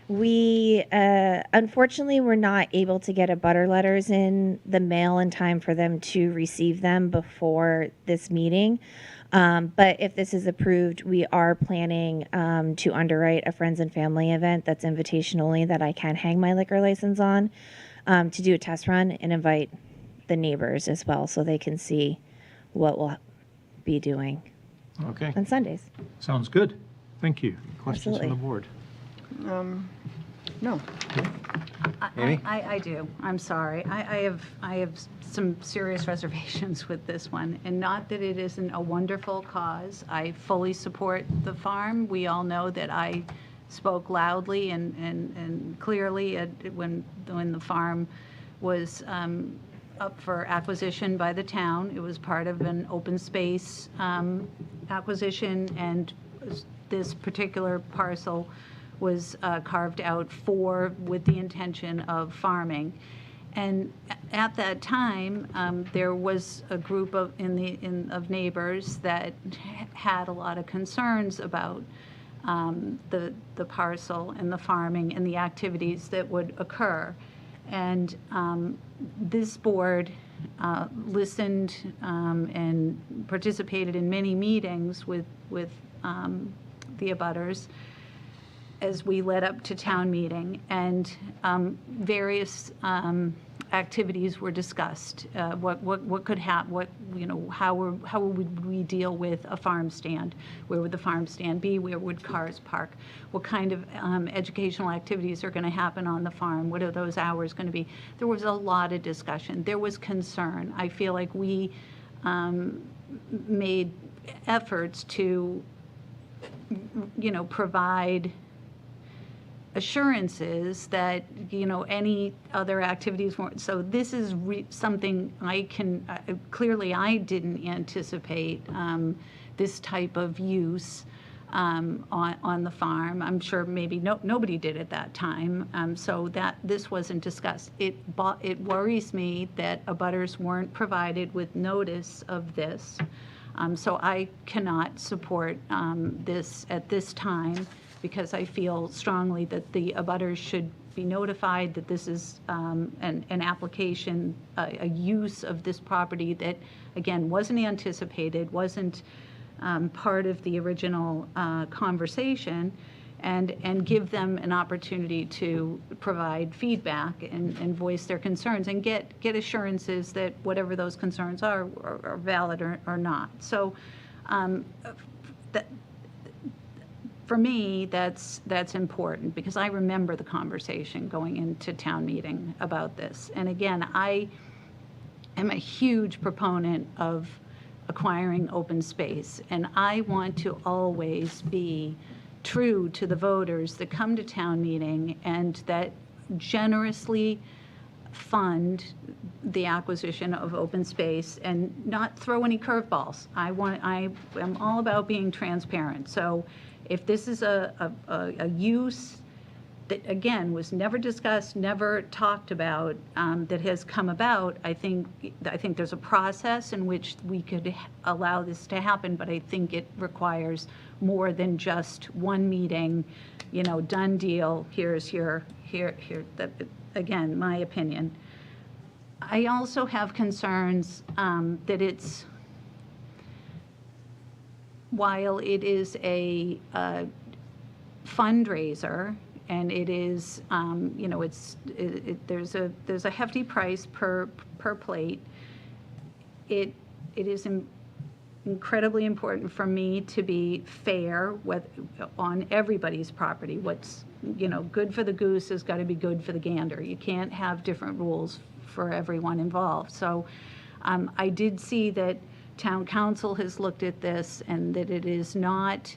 We unfortunately were not able to get a butter letters in the mail in time for them to receive them before this meeting. But if this is approved, we are planning to underwrite a friends and family event that's invitation only that I can hang my liquor license on, to do a test run and invite the neighbors as well so they can see what we'll be doing Okay. on Sundays. Sounds good. Thank you. Questions from the Absolutely. board? No. Amy? I do. I'm sorry. I have some serious reservations with this one, and not that it isn't a wonderful cause. I fully support the farm. We all know that I spoke loudly and clearly when the farm was up for acquisition by the town. It was part of an open space acquisition, and this particular parcel was carved out with the intention of farming. And at that time, there was a group of neighbors that had a lot of concerns about the parcel and the farming and the activities that would occur. And this board listened and participated in many meetings with the abutters as we led up to town meeting, and various activities were discussed. What could happen? How would we deal with a farm stand? Where would the farm stand be? Where would cars park? What kind of educational activities are going to happen on the farm? What are those hours going to be? There was a lot of discussion. There was concern. I feel like we made efforts to, provide assurances that any other activities weren't. So this is something clearly I didn't anticipate this type of use on the farm. I'm sure maybe nobody did at that time. So that this wasn't discussed. It worries me that abutters weren't provided with notice of this. So I cannot support this at this time, because I feel strongly that the abutters should be notified that this is an application, a use of this property that, again, wasn't anticipated, wasn't part of the original conversation, and give them an opportunity to provide feedback and voice their concerns and get assurances that whatever those concerns are valid or not. So for me, that's important, because I remember the conversation going into town meeting about this. And again, I am a huge proponent of acquiring open space, and I want to always be true to the voters that come to town meeting and that generously fund the acquisition of open space and not throw any curveballs. I am all about being transparent. So if this is a use that, again, was never discussed, never talked about, that has come about, I think there's a process in which we could allow this to happen, but I think it requires more than just one meeting, done deal, here, that, again, my opinion. I also have concerns that it's, while it is a fundraiser, and it is, there's a hefty price per plate. It is incredibly important for me to be fair on everybody's property. What's good for the goose has got to be good for the gander. You can't have different rules for everyone involved. So I did see that town council has looked at this, and that it is not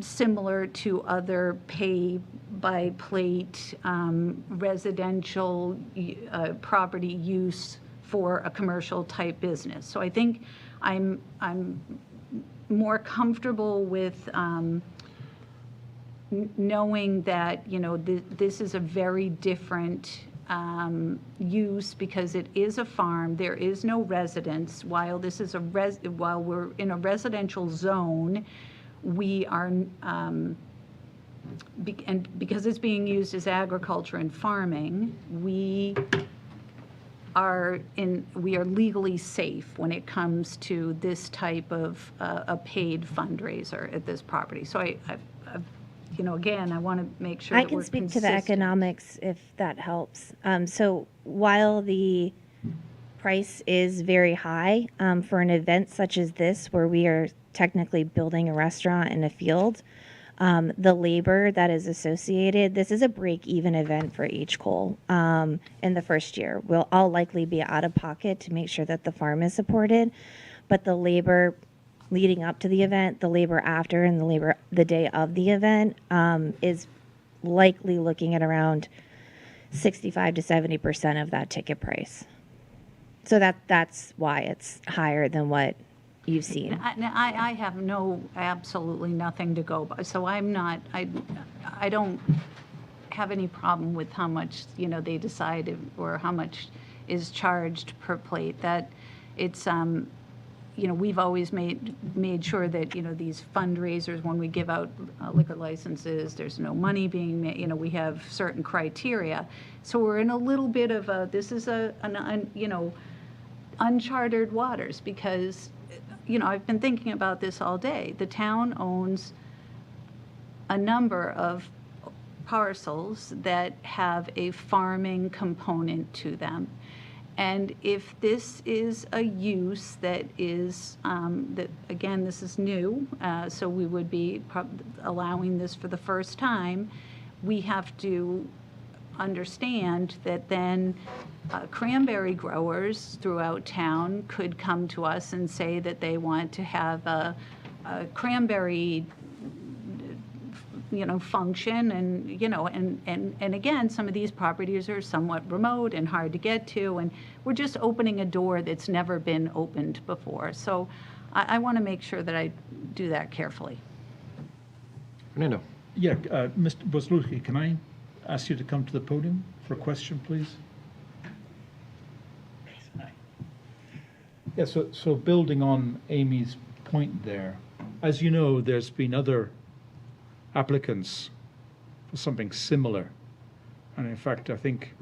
similar to other pay-by-plate residential property use for a commercial type business. So I think I'm more comfortable with knowing that this is a very different use, because it is a farm. There is no residence. While this is while we're in a residential zone, we are, and because it's being used as agriculture and farming, we are legally safe when it comes to this type of a paid fundraiser at this property. So again, I want to make sure I that can we're speak to the consistent. economics if that helps. So while the price is very high for an event such as this, where we are technically building a restaurant in a field, the labor that is associated, this is a break-even event for H. Cole in the first year. I'll likely be out of pocket to make sure that the farm is supported, but the labor leading up to the event, the labor after, and the day of the event is likely looking at around 65 to 70% of that ticket price. So that's why it's higher than what you've seen. I have absolutely nothing to go by, so I don't have any problem with how much, they decided or how much is charged per plate. That it's, we've always made sure that, these fundraisers, when we give out liquor licenses, there's no money being made, we have certain criteria. So we're in a little bit of this is uncharted waters because, I've been thinking about this all day. The town owns a number of parcels that have a farming component to them. And if this is a use that is, that again, this is new, so we would be allowing this for the first time, we have to understand that then cranberry growers throughout town could come to us and say that they want to have a cranberry function, and again, some of these properties are somewhat remote and hard to get to, and we're just opening a door that's never been opened before. So I want to make sure that I do that carefully. Fernando. Yeah, Mr. Boslucki, can I ask you to come to the podium for a question, please? Yeah, so building on Amy's point there, as you know, there's been other applicants for something similar. And in fact, I think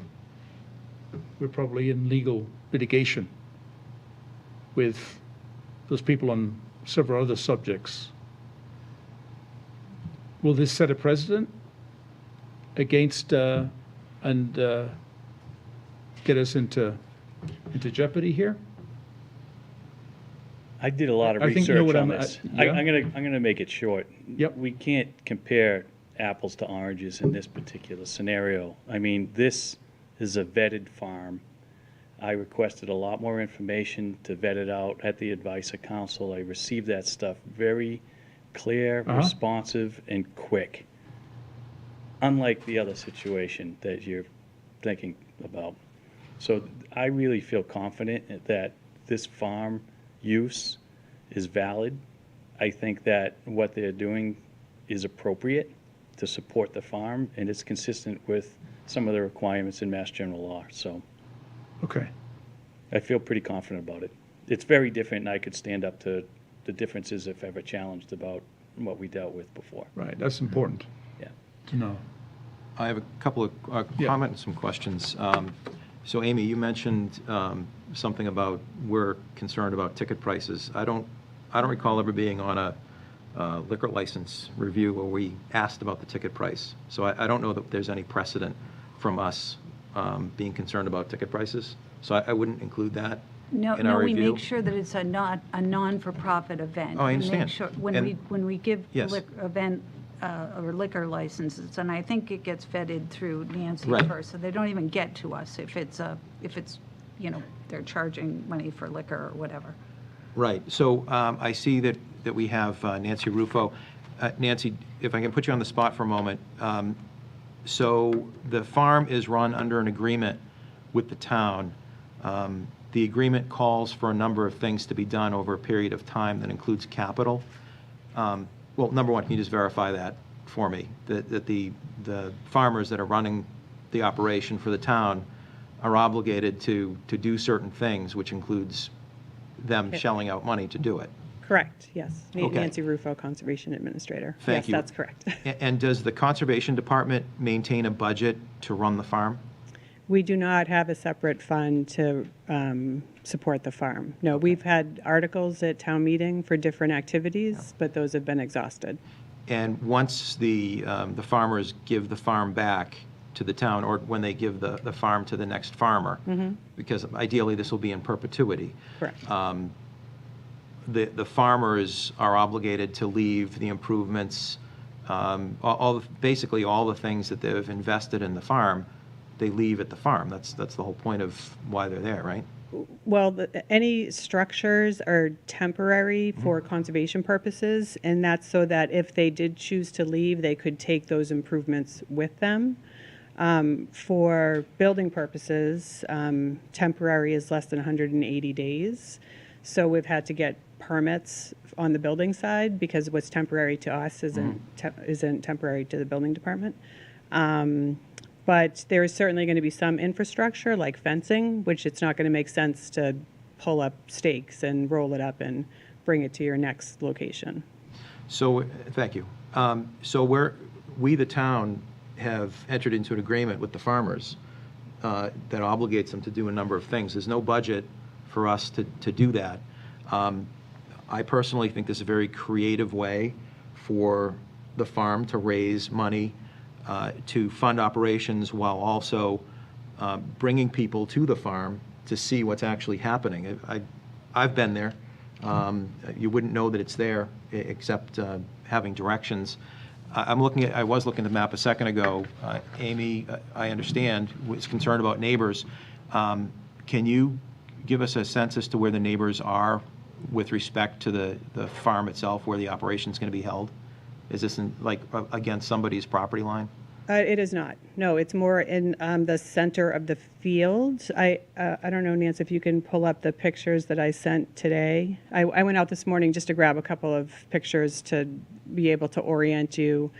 we're probably in legal litigation with those people on several other subjects. Will this set a precedent against and get us into jeopardy here? I did a lot of I think you research know what on I'm- this. yeah. I'm gonna make it short. Yep. We can't compare apples to oranges in this particular scenario. I mean, this is a vetted farm. I requested a lot more information to vet it out at the advice of council. I received that stuff very clear, responsive, and quick. Unlike the other situation that you're thinking about. So I really feel confident that this farm use is valid. I think that what they're doing is appropriate to support the farm, and it's consistent with some of the requirements in Mass General Law. So Okay. I feel pretty confident about it. It's very different, and I could stand up to the differences if ever challenged about what we dealt with before. Right, that's important Yeah. to know. I have a couple of Yeah. comments and some questions. So Amy, you mentioned something about we're concerned about ticket prices. I don't recall ever being on a liquor license review where we asked about the ticket price. So I don't know that there's any precedent from us being concerned about ticket prices. So I wouldn't include that in our No, we review. make sure that it's a non-for-profit event. Oh, I We make understand. sure- And- When we give Yes. event or liquor licenses, and I think it gets vetted through Nancy Right. first, so they don't even get to us if it's, they're charging money for liquor or whatever. Right. So I see that we have Nancy Rufo. Nancy, if I can put you on the spot for a moment. So the farm is run under an agreement with the town. The agreement calls for a number of things to be done over a period of time that includes capital. Well, number one, can you just verify that for me? That the farmers that are running the operation for the town are obligated to do certain things, which includes them shelling out money to do it. Correct, yes. Okay. Nancy Rufo, Conservation Administrator. Thank you. Yes, that's correct. And does the Conservation Department maintain a budget to run the farm? We do not have a separate fund to support the farm. No, we've had articles at town meeting for different activities, but those have been exhausted. And once the farmers give the farm back to the town, or when they give the farm to the next farmer, because ideally this will be in perpetuity. Correct. The farmers are obligated to leave the improvements, basically all the things that they've invested in the farm, they leave at the farm. That's the whole point of why they're there, right? Well, any structures are temporary for conservation purposes, and that's so that if they did choose to leave, they could take those improvements with them. For building purposes, temporary is less than 180 days. So we've had to get permits on the building side because what's temporary to us isn't temporary to the building department. But there is certainly going to be some infrastructure like fencing, which it's not going to make sense to pull up stakes and roll it up and bring it to your next location. So, thank you. So we, the town, have entered into an agreement with the farmers that obligates them to do a number of things. There's no budget for us to do that. I personally think this is a very creative way for the farm to raise money to fund operations while also bringing people to the farm to see what's actually happening. I've been there. You wouldn't know that it's there except having directions. I was looking at the map a second ago. Amy, I understand, was concerned about neighbors. Can you give us a sense as to where the neighbors are with respect to the farm itself, where the operation is going to be held? Is this against somebody's property line? It is not. No, it's more in the center of the field. I don't know, Nancy, if you can pull up the pictures that I sent today. I went out this morning just to grab a couple of pictures to be able to orient you.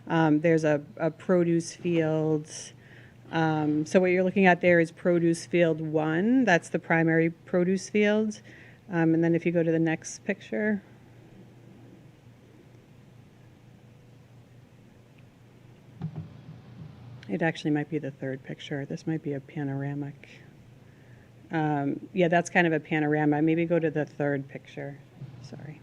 There's a produce field. So what you're looking at there is produce field 1. That's the primary produce field. And then if you go to the next picture. It actually might be the third picture. This might be a panoramic. Yeah, that's kind of a panorama. Maybe go to the third picture. Sorry.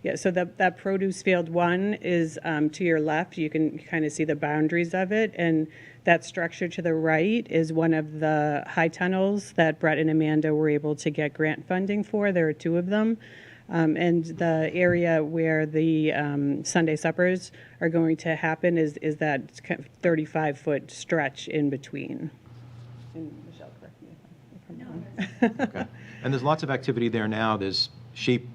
Yeah, so that produce field 1 is to your left. You can kind of see the boundaries of it. And that structure to the right is one of the high tunnels that Brett and Amanda were able to get grant funding for. There are 2 of them. And the area where the Sunday suppers are going to happen is that 35-foot stretch in between. And Michelle, correct me if I'm wrong. Okay. And there's lots of activity there now. There's sheep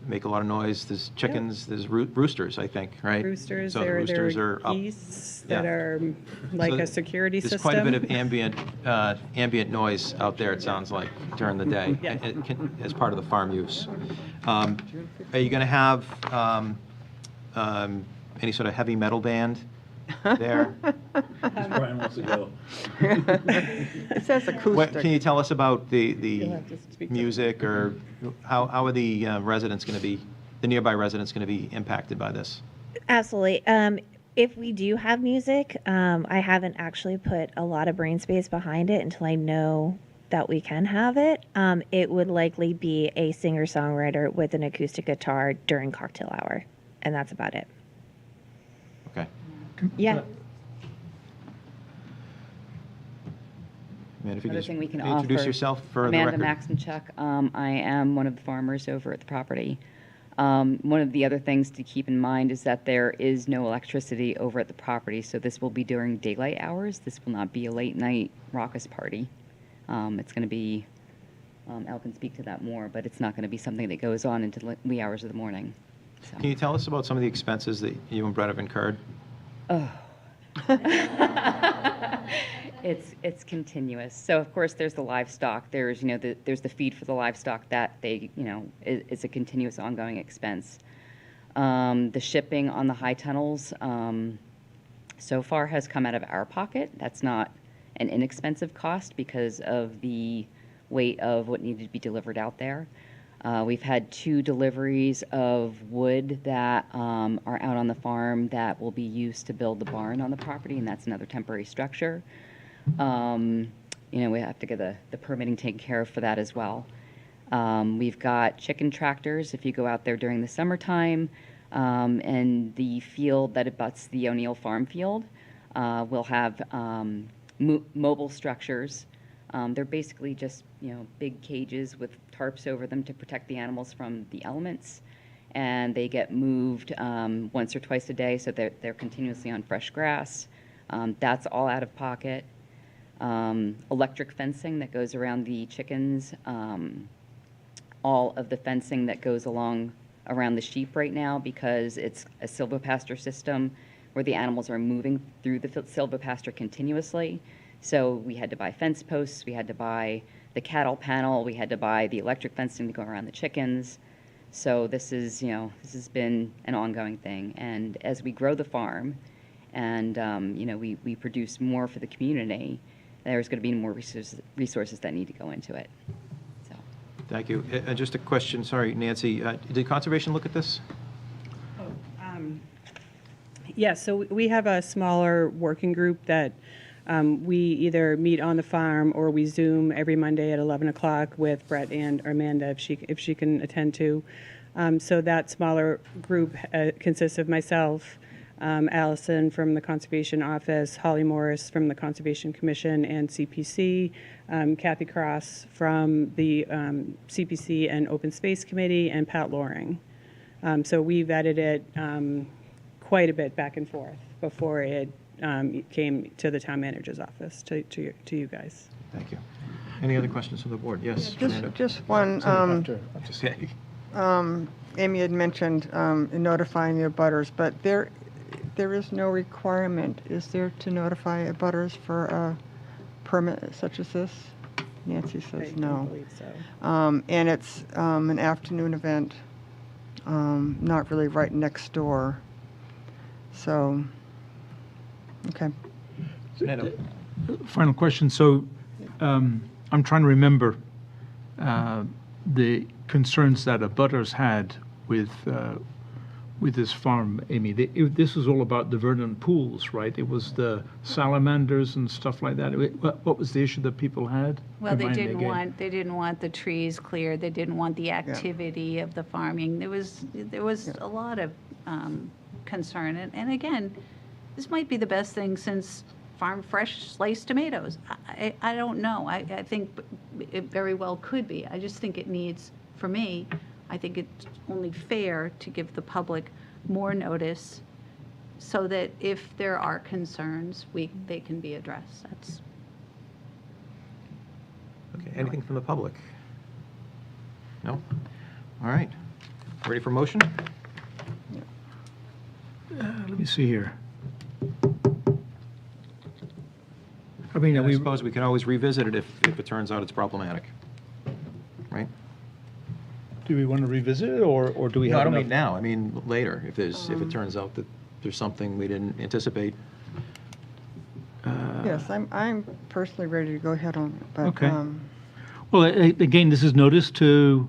make a lot of noise. There's chickens. There's roosters, I think, right? Roosters. So the roosters are up. Geese that Yeah. are like So a security There's system. quite a bit of ambient noise out there, it sounds like, during the day, Yeah. as part of the farm use. Are you going to have any sort of heavy metal band there? Brian wants to go. It says acoustic. Can you tell us about the You'll have to speak to music, or how are the residents going to be, the nearby residents going to be impacted by this? Absolutely. If we do have music, I haven't actually put a lot of brain space behind it until I know that we can have it. It would likely be a singer-songwriter with an acoustic guitar during cocktail hour, and that's about it. Okay. Yeah. Amanda, if you could Another just thing we can introduce offer, yourself for the Amanda record. Maxenchuk. I am one of the farmers over at the property. One of the other things to keep in mind is that there is no electricity over at the property, so this will be during daylight hours. This will not be a late night raucous party. It's going to be, Elle can speak to that more, but it's not going to be something that goes on into the wee hours of the morning. So. Can you tell us about some of the expenses that you and Brett have incurred? Oh. It's continuous. So of course there's the livestock. There's there's the feed for the livestock that they is a continuous ongoing expense. The shipping on the high tunnels so far has come out of our pocket. That's not an inexpensive cost because of the weight of what needed to be delivered out there. We've had 2 deliveries of wood that are out on the farm that will be used to build the barn on the property, and that's another temporary structure. We have to get the permitting taken care of for that as well. We've got chicken tractors if you go out there during the summertime, and the field that abuts the O'Neill farm field will have mobile structures. They're basically just, big cages with tarps over them to protect the animals from the elements. And they get moved once or twice a day, so they're continuously on fresh grass. That's all out of pocket. electric fencing that goes around the chickens, all of the fencing that goes along around the sheep right now, because it's a silvopasture system where the animals are moving through the silvopasture continuously. So we had to buy fence posts, we had to buy the cattle panel, we had to buy the electric fencing to go around the chickens. So this is, this has been an ongoing thing. And as we grow the farm and, we produce more for the community, there's going to be more resources that need to go into it. So. Thank you. And just a question, sorry, Nancy, did Conservation look at this? Yes, so we have a smaller working group that we either meet on the farm or we Zoom every Monday at 11 o'clock with Brett and Amanda if she can attend to. So that smaller group consists of myself, Allison from the Conservation Office, Holly Morris from the Conservation Commission and CPC, Kathy Cross from the CPC and Open Space Committee, and Pat Loring. So we vetted it quite a bit back and forth before it came to the town manager's office, to you guys. Thank you. Any other questions from the board? Yes, Fernando. Just one, Okay. Amy had mentioned notifying the abutters, but there is no requirement, is there, to notify abutters for a permit such as this? Nancy says I no. don't believe so. And it's an afternoon event, not really right next door. So, okay. Fernando. Final question. So I'm trying to remember the concerns that abutters had with this farm, Amy. This was all about the verdant pools, right? It was the salamanders and stuff like that. What was the issue that people had? Well, they Remind me didn't again. want the trees cleared. They didn't want the activity of the farming. There was a lot of concern. And again, this might be the best thing since farm fresh sliced tomatoes. I don't know. I think it very well could be. I just think it needs, for me, I think it's only fair to give the public more notice so that if there are concerns, they can be addressed. That's. Okay, anything from the public? No? All right. Ready for motion? Let me see here. I mean, I suppose we can always revisit it if it turns out it's problematic, right? do we want to revisit it, or do we No, I have don't enough? mean now, I mean later, if it turns out that there's something we didn't anticipate. Yes, I'm personally ready to go ahead on it, but, Okay. Well, again, this is notice to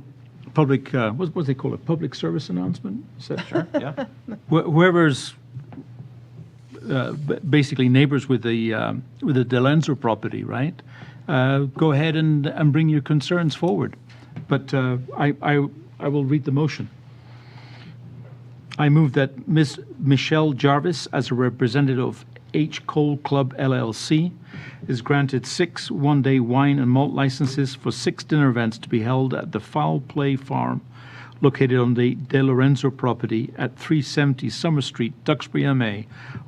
public, what do they call it, public service announcement? Is that Sure, yeah. Whoever's basically neighbors with the Delenzo property, right? Go ahead and bring your concerns forward. But I will read the motion. I move that Ms. Michelle Jarvis, as a representative of H. Cole Club LLC, is granted 6 one-day wine and malt licenses for 6 dinner events to be held at the Foul Play Farm, located on the De Lorenzo property at 370 Summer Street, Duxbury, MA,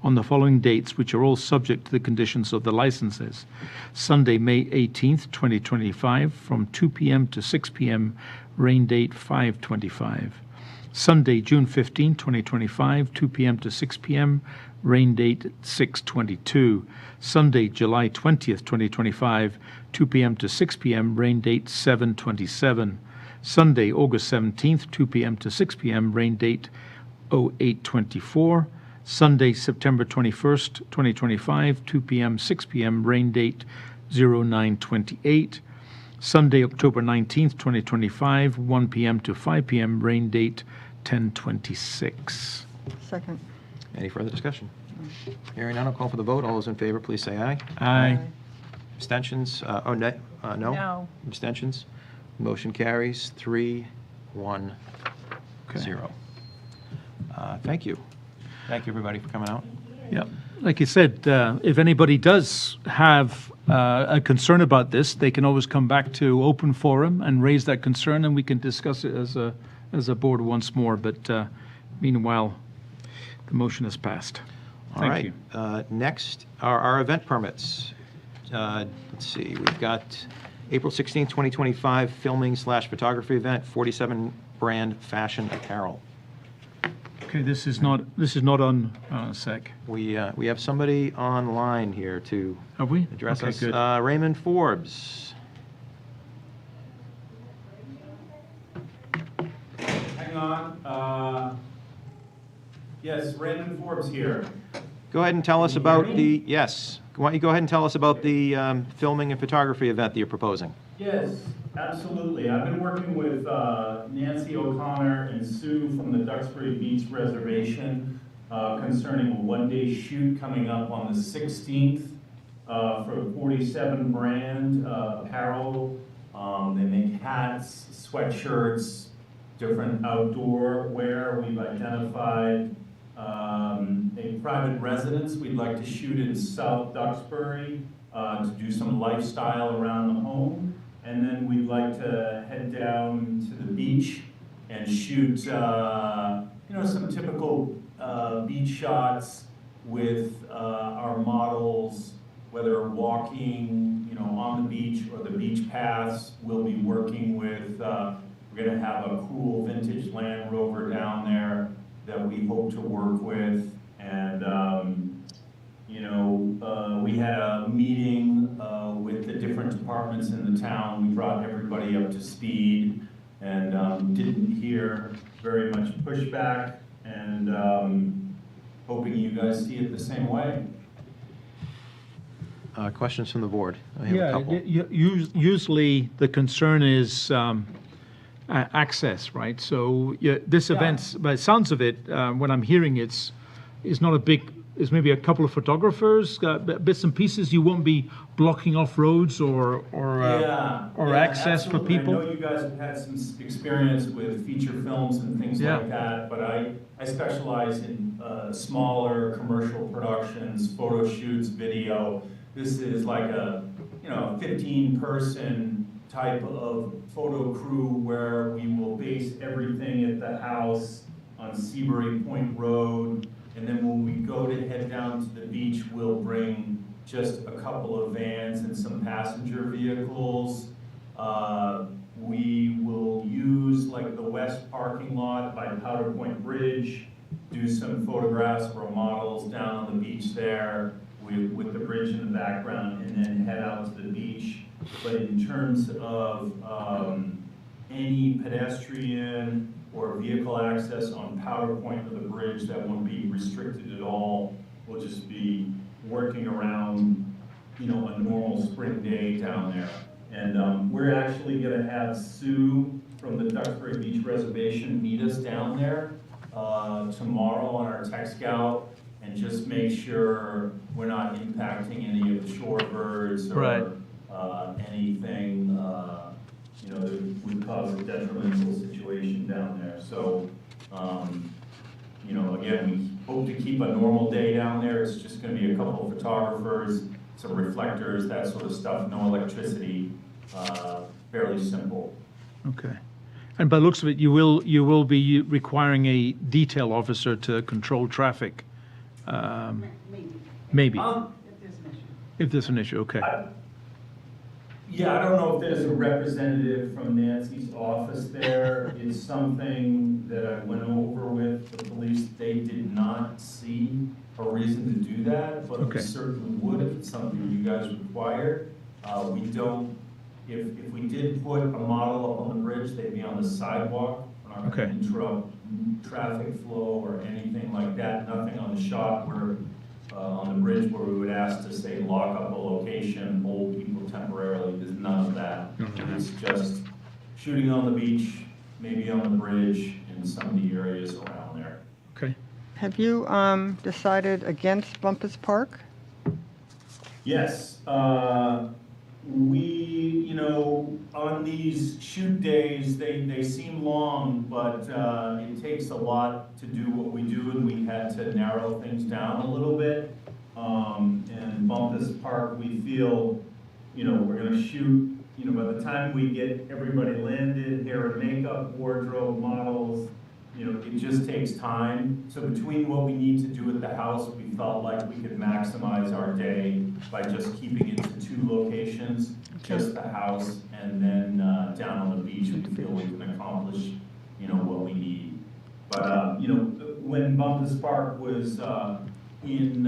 on the following dates, which are all subject to the conditions of the licenses. Sunday, May 18th, 2025, from 2 p.m. to 6 p.m., rain date 5/25. Sunday, June 15, 2025, 2 p.m. to 6 p.m., rain date 6/22. Sunday, July 20th, 2025, 2 p.m. to 6 p.m., rain date 7/27. Sunday, August 17th, 2 p.m. to 6 p.m., rain date 08/24. Sunday, September 21st, 2025, 2 p.m., 6 p.m., rain date 09/28. Sunday, October 19th, 2025, 1 p.m. to 5 p.m., rain date 10/26. second. Any further discussion? Hearing none, I'll call for the vote. All those in favor, please say aye. Aye. Abstentions? No? No. Abstentions? Motion carries 3-1-0. Thank you. Thank you, everybody, for coming out. Yeah, like you said, if anybody does have a concern about this, they can always come back to open forum and raise that concern, and we can discuss it as a board once more. But meanwhile, the motion has passed. All Thank right. you. Next are our event permits. let's see, we've got April 16th, 2025, filming/photography event, 47 brand fashion apparel. Okay, this is not on, sec. We have somebody online here to Have we? address Okay, us. good. Raymond Forbes. Hang on. Yes, Raymond Forbes here. Go ahead and tell us Can you about hear me? yes. Why don't you go ahead and tell us about the filming and photography event that you're proposing? Yes, absolutely. I've been working with Nancy O'Connor and Sue from the Duxbury Beach Reservation concerning a one-day shoot coming up on the 16th for 47 brand apparel. They make hats, sweatshirts, different outdoor wear. We've identified a private residence we'd like to shoot in South Duxbury to do some lifestyle around the home. And then we'd like to head down to the beach and shoot, some typical beach shots with our models, whether walking, on the beach or the beach paths. We'll be working with, we're gonna have a cool vintage Land Rover down there that we hope to work with. And, we had a meeting with the different departments in the town. We brought everybody up to speed and didn't hear very much pushback, and hoping you guys see it the same way. Questions from the board? I have a couple. Usually the concern is access, right? So this event, by the sounds of it, what I'm hearing, is not a big. Is maybe a couple of photographers, bits and pieces. You won't be blocking off roads or access for Absolutely. people. I know you guys have had some experience with feature films and things like that, but I specialize in smaller commercial productions, photo shoots, video. This is like a 15-person type of photo crew where we will base everything at the house on Seabury Point Road. And then when we go to head down to the beach, we'll bring just a couple of vans and some passenger vehicles. We will use like the west parking lot by Powder Point Bridge, do some photographs for models down on the beach there with the bridge in the background, and then head out to the beach. But in terms of any pedestrian or vehicle access on Powder Point or the bridge, that won't be restricted at all. We'll just be working around, a normal spring day down there. And we're actually gonna have Sue from the Duxbury Beach Reservation meet us down there tomorrow on our Tech Scout, and just make sure we're not impacting any of the shorebirds or anything that would cause a detrimental situation down there. So, again, we hope to keep a normal day down there. It's just gonna be a couple of photographers, some reflectors, that sort of stuff, no electricity, fairly simple. Okay. And by the looks of it, you will be requiring a detail officer to control traffic. Maybe. If there's an issue. If there's an issue, okay. Yeah, I don't know if there's a representative from Nancy's office there. It's something that I went over with the police. They did not see a reason to do that, but we certainly would if it's something you guys require. We don't, if we did put a model up on the bridge, they'd be on the sidewalk. We're not going to interrupt traffic flow or anything like that. Nothing on the shot where on the bridge where we would ask to say lock up a location, hold people temporarily. There's none of that. It's just shooting on the beach, maybe on the bridge, in some of the areas around there. Okay. Have you decided against Bumpus Park? Yes, we, on these shoot days, they seem long, but it takes a lot to do what we do, and we had to narrow things down a little bit. And Bumpus Park, we feel, we're gonna shoot, by the time we get everybody landed, hair and makeup, wardrobe, models, it just takes time. So between what we need to do at the house, we felt like we could maximize our day by just keeping it to 2 locations, just the house, and then down on the beach, we feel we can accomplish, what we need. But, when Bumpus Park was in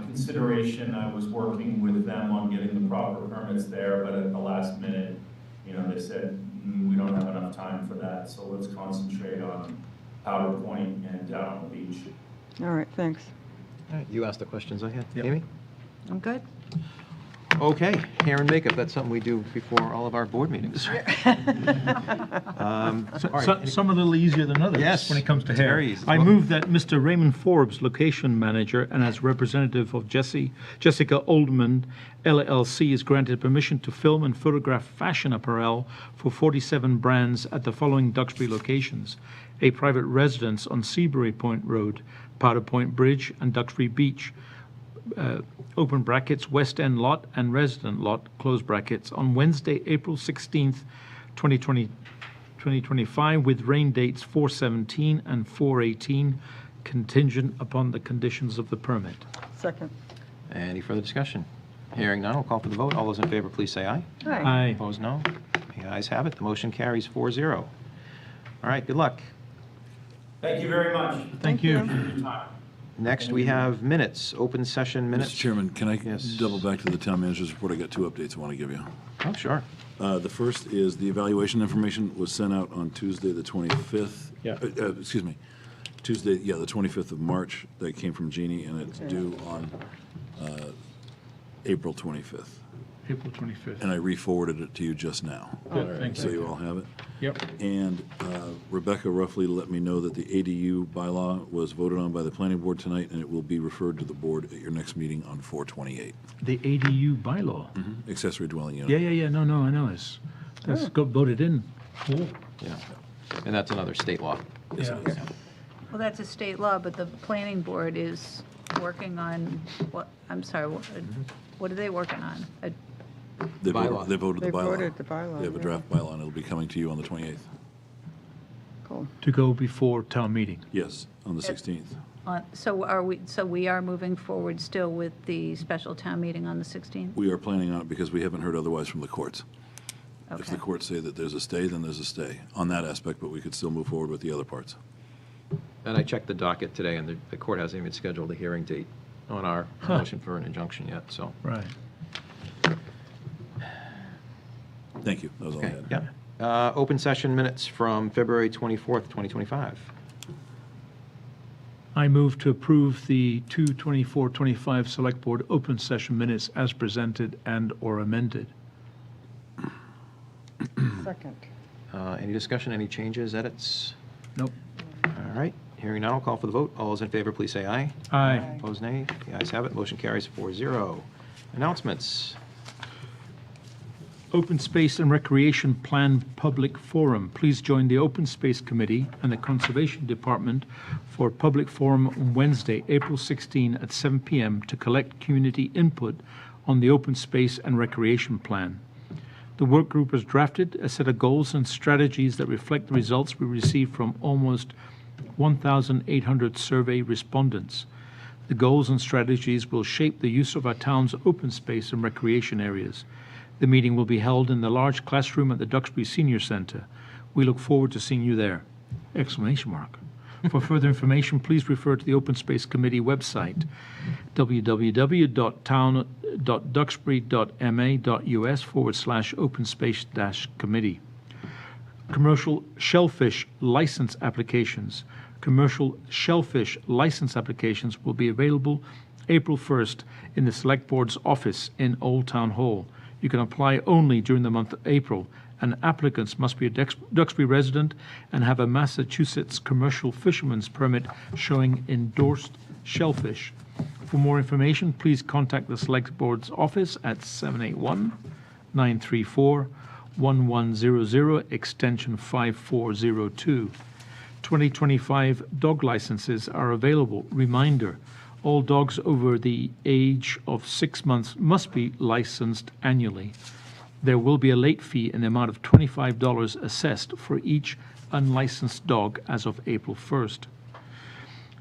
consideration, I was working with them on getting the proper permits there, but at the last minute, they said, we don't have enough time for that, so let's concentrate on Powder Point and down on the beach. All right, thanks. All right, you asked the questions I had. Amy? I'm good. Okay, hair and makeup, that's something we do before all of our board meetings. All right, Some are a little easier than others Yes, when it comes to it's hair. very easy. I move that Mr. Raymond Forbes, location manager and as representative of Jessica Oldman LLC, is granted permission to film and photograph fashion apparel for 47 brands at the following Duxbury locations: a private residence on Seabury Point Road, Powder Point Bridge, and Duxbury Beach, open brackets, West End lot and resident lot, close brackets, on Wednesday, April 16th, 2025, with rain dates 4/17 and 4/18, contingent upon the conditions of the permit. Second. Any further discussion? Hearing none, we'll call for the vote. All those in favor, please say aye. Aye. Opposed, no. The ayes have it. The motion carries 4-0. All right, good luck. Thank you very much. Thank you. Appreciate your time. Next, we have minutes, open session minutes. Mr. Chairman, can I Yes. double back to the town manager's report? I got 2 updates I want to give you. Oh, sure. The first is the evaluation information was sent out on Tuesday, the 25th. Yeah. Excuse me, Tuesday, the 25th of March. That came from Jeannie, and it's due on April 25th. April 25th. And I re-forwarded it to you just now. Good, thank So you. you all have it. Yep. And Rebecca roughly let me know that the ADU bylaw was voted on by the planning board tonight, and it will be referred to the board at your next meeting on 4/28. The ADU bylaw. Accessory dwelling unit. Yeah. No, I know. That's got voted in. Cool. Yeah. And that's another state law. Yes, it is. Well, that's a state law, but the planning board is working on, what are they working on? They Bylaw. voted They the bylaw. voted the bylaw, They have a yeah. draft bylaw, and it'll be coming to you on the 28th. Cool. To go before town meeting. Yes, on the 16th. So we are moving forward still with the special town meeting on the 16th? We are planning on it because we haven't heard otherwise from the courts. If Okay. the courts say that there's a stay, then there's a stay on that aspect, but we could still move forward with the other parts. And I checked the docket today, and the court hasn't even scheduled a hearing date on our motion for an injunction yet, so. Right. Thank you. That was all I Okay, had. yeah. Open session minutes from February 24th, 2025. I move to approve the 2/24/25 Select Board open session minutes as presented and/or amended. Second. Any discussion, any changes, edits? Nope. All right, hearing none, I'll call for the vote. All those in favor, please say aye. Aye. Opposed, nay. The ayes have it. Motion carries 4-0. Announcements. Open Space and Recreation Plan Public Forum. Please join the Open Space Committee and the Conservation Department for a public forum on Wednesday, April 16 at 7 p.m. to collect community input on the Open Space and Recreation Plan. The work group has drafted a set of goals and strategies that reflect the results we received from almost 1,800 survey respondents. The goals and strategies will shape the use of our town's open space and recreation areas. The meeting will be held in the large classroom at the Duxbury Senior Centre. We look forward to seeing you there! Exclamation mark. For further information, please refer to the Open Space Committee website, www.town.duxbury.ma.us/open-space-committee. Commercial shellfish license applications. Commercial shellfish license applications will be available April 1st in the Select Board's office in Old Town Hall. You can apply only during the month of April, and applicants must be a Duxbury resident and have a Massachusetts commercial fisherman's permit showing endorsed shellfish. For more information, please contact the Select Board's office at 781-934-1100, extension 5402. 2025 dog licenses are available. Reminder, all dogs over the age of 6 months must be licensed annually. There will be a late fee in the amount of $25 assessed for each unlicensed dog as of April 1st.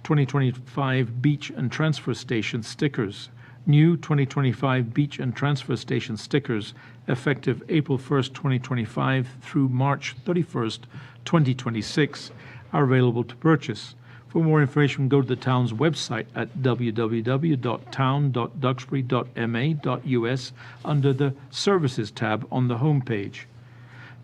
2025 beach and transfer station stickers. New 2025 beach and transfer station stickers effective April 1st, 2025 through March 31st, 2026 are available to purchase. For more information, go to the town's website at www.town.duxbury.ma.us under the Services tab on the homepage.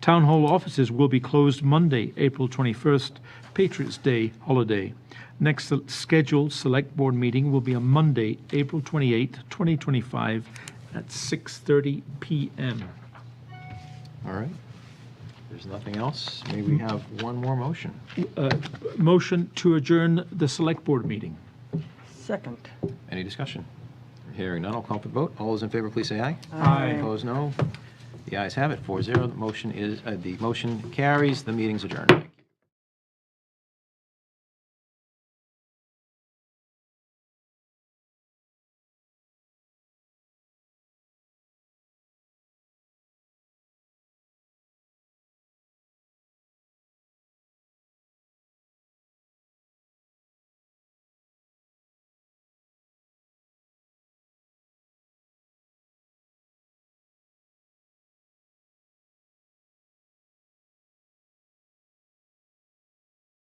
Town Hall offices will be closed Monday, April 21st, Patriots' Day holiday. Next scheduled Select Board meeting will be on Monday, April 28th, 2025 at 6:30 p.m. All right. There's nothing else. May we have one more motion? Motion to adjourn the Select Board meeting. Second. Any discussion? Hearing none, I'll call for the vote. All those in favor, please say aye. Aye. Opposed, no. The ayes have it, 4-0. The motion carries. The meeting's adjourned.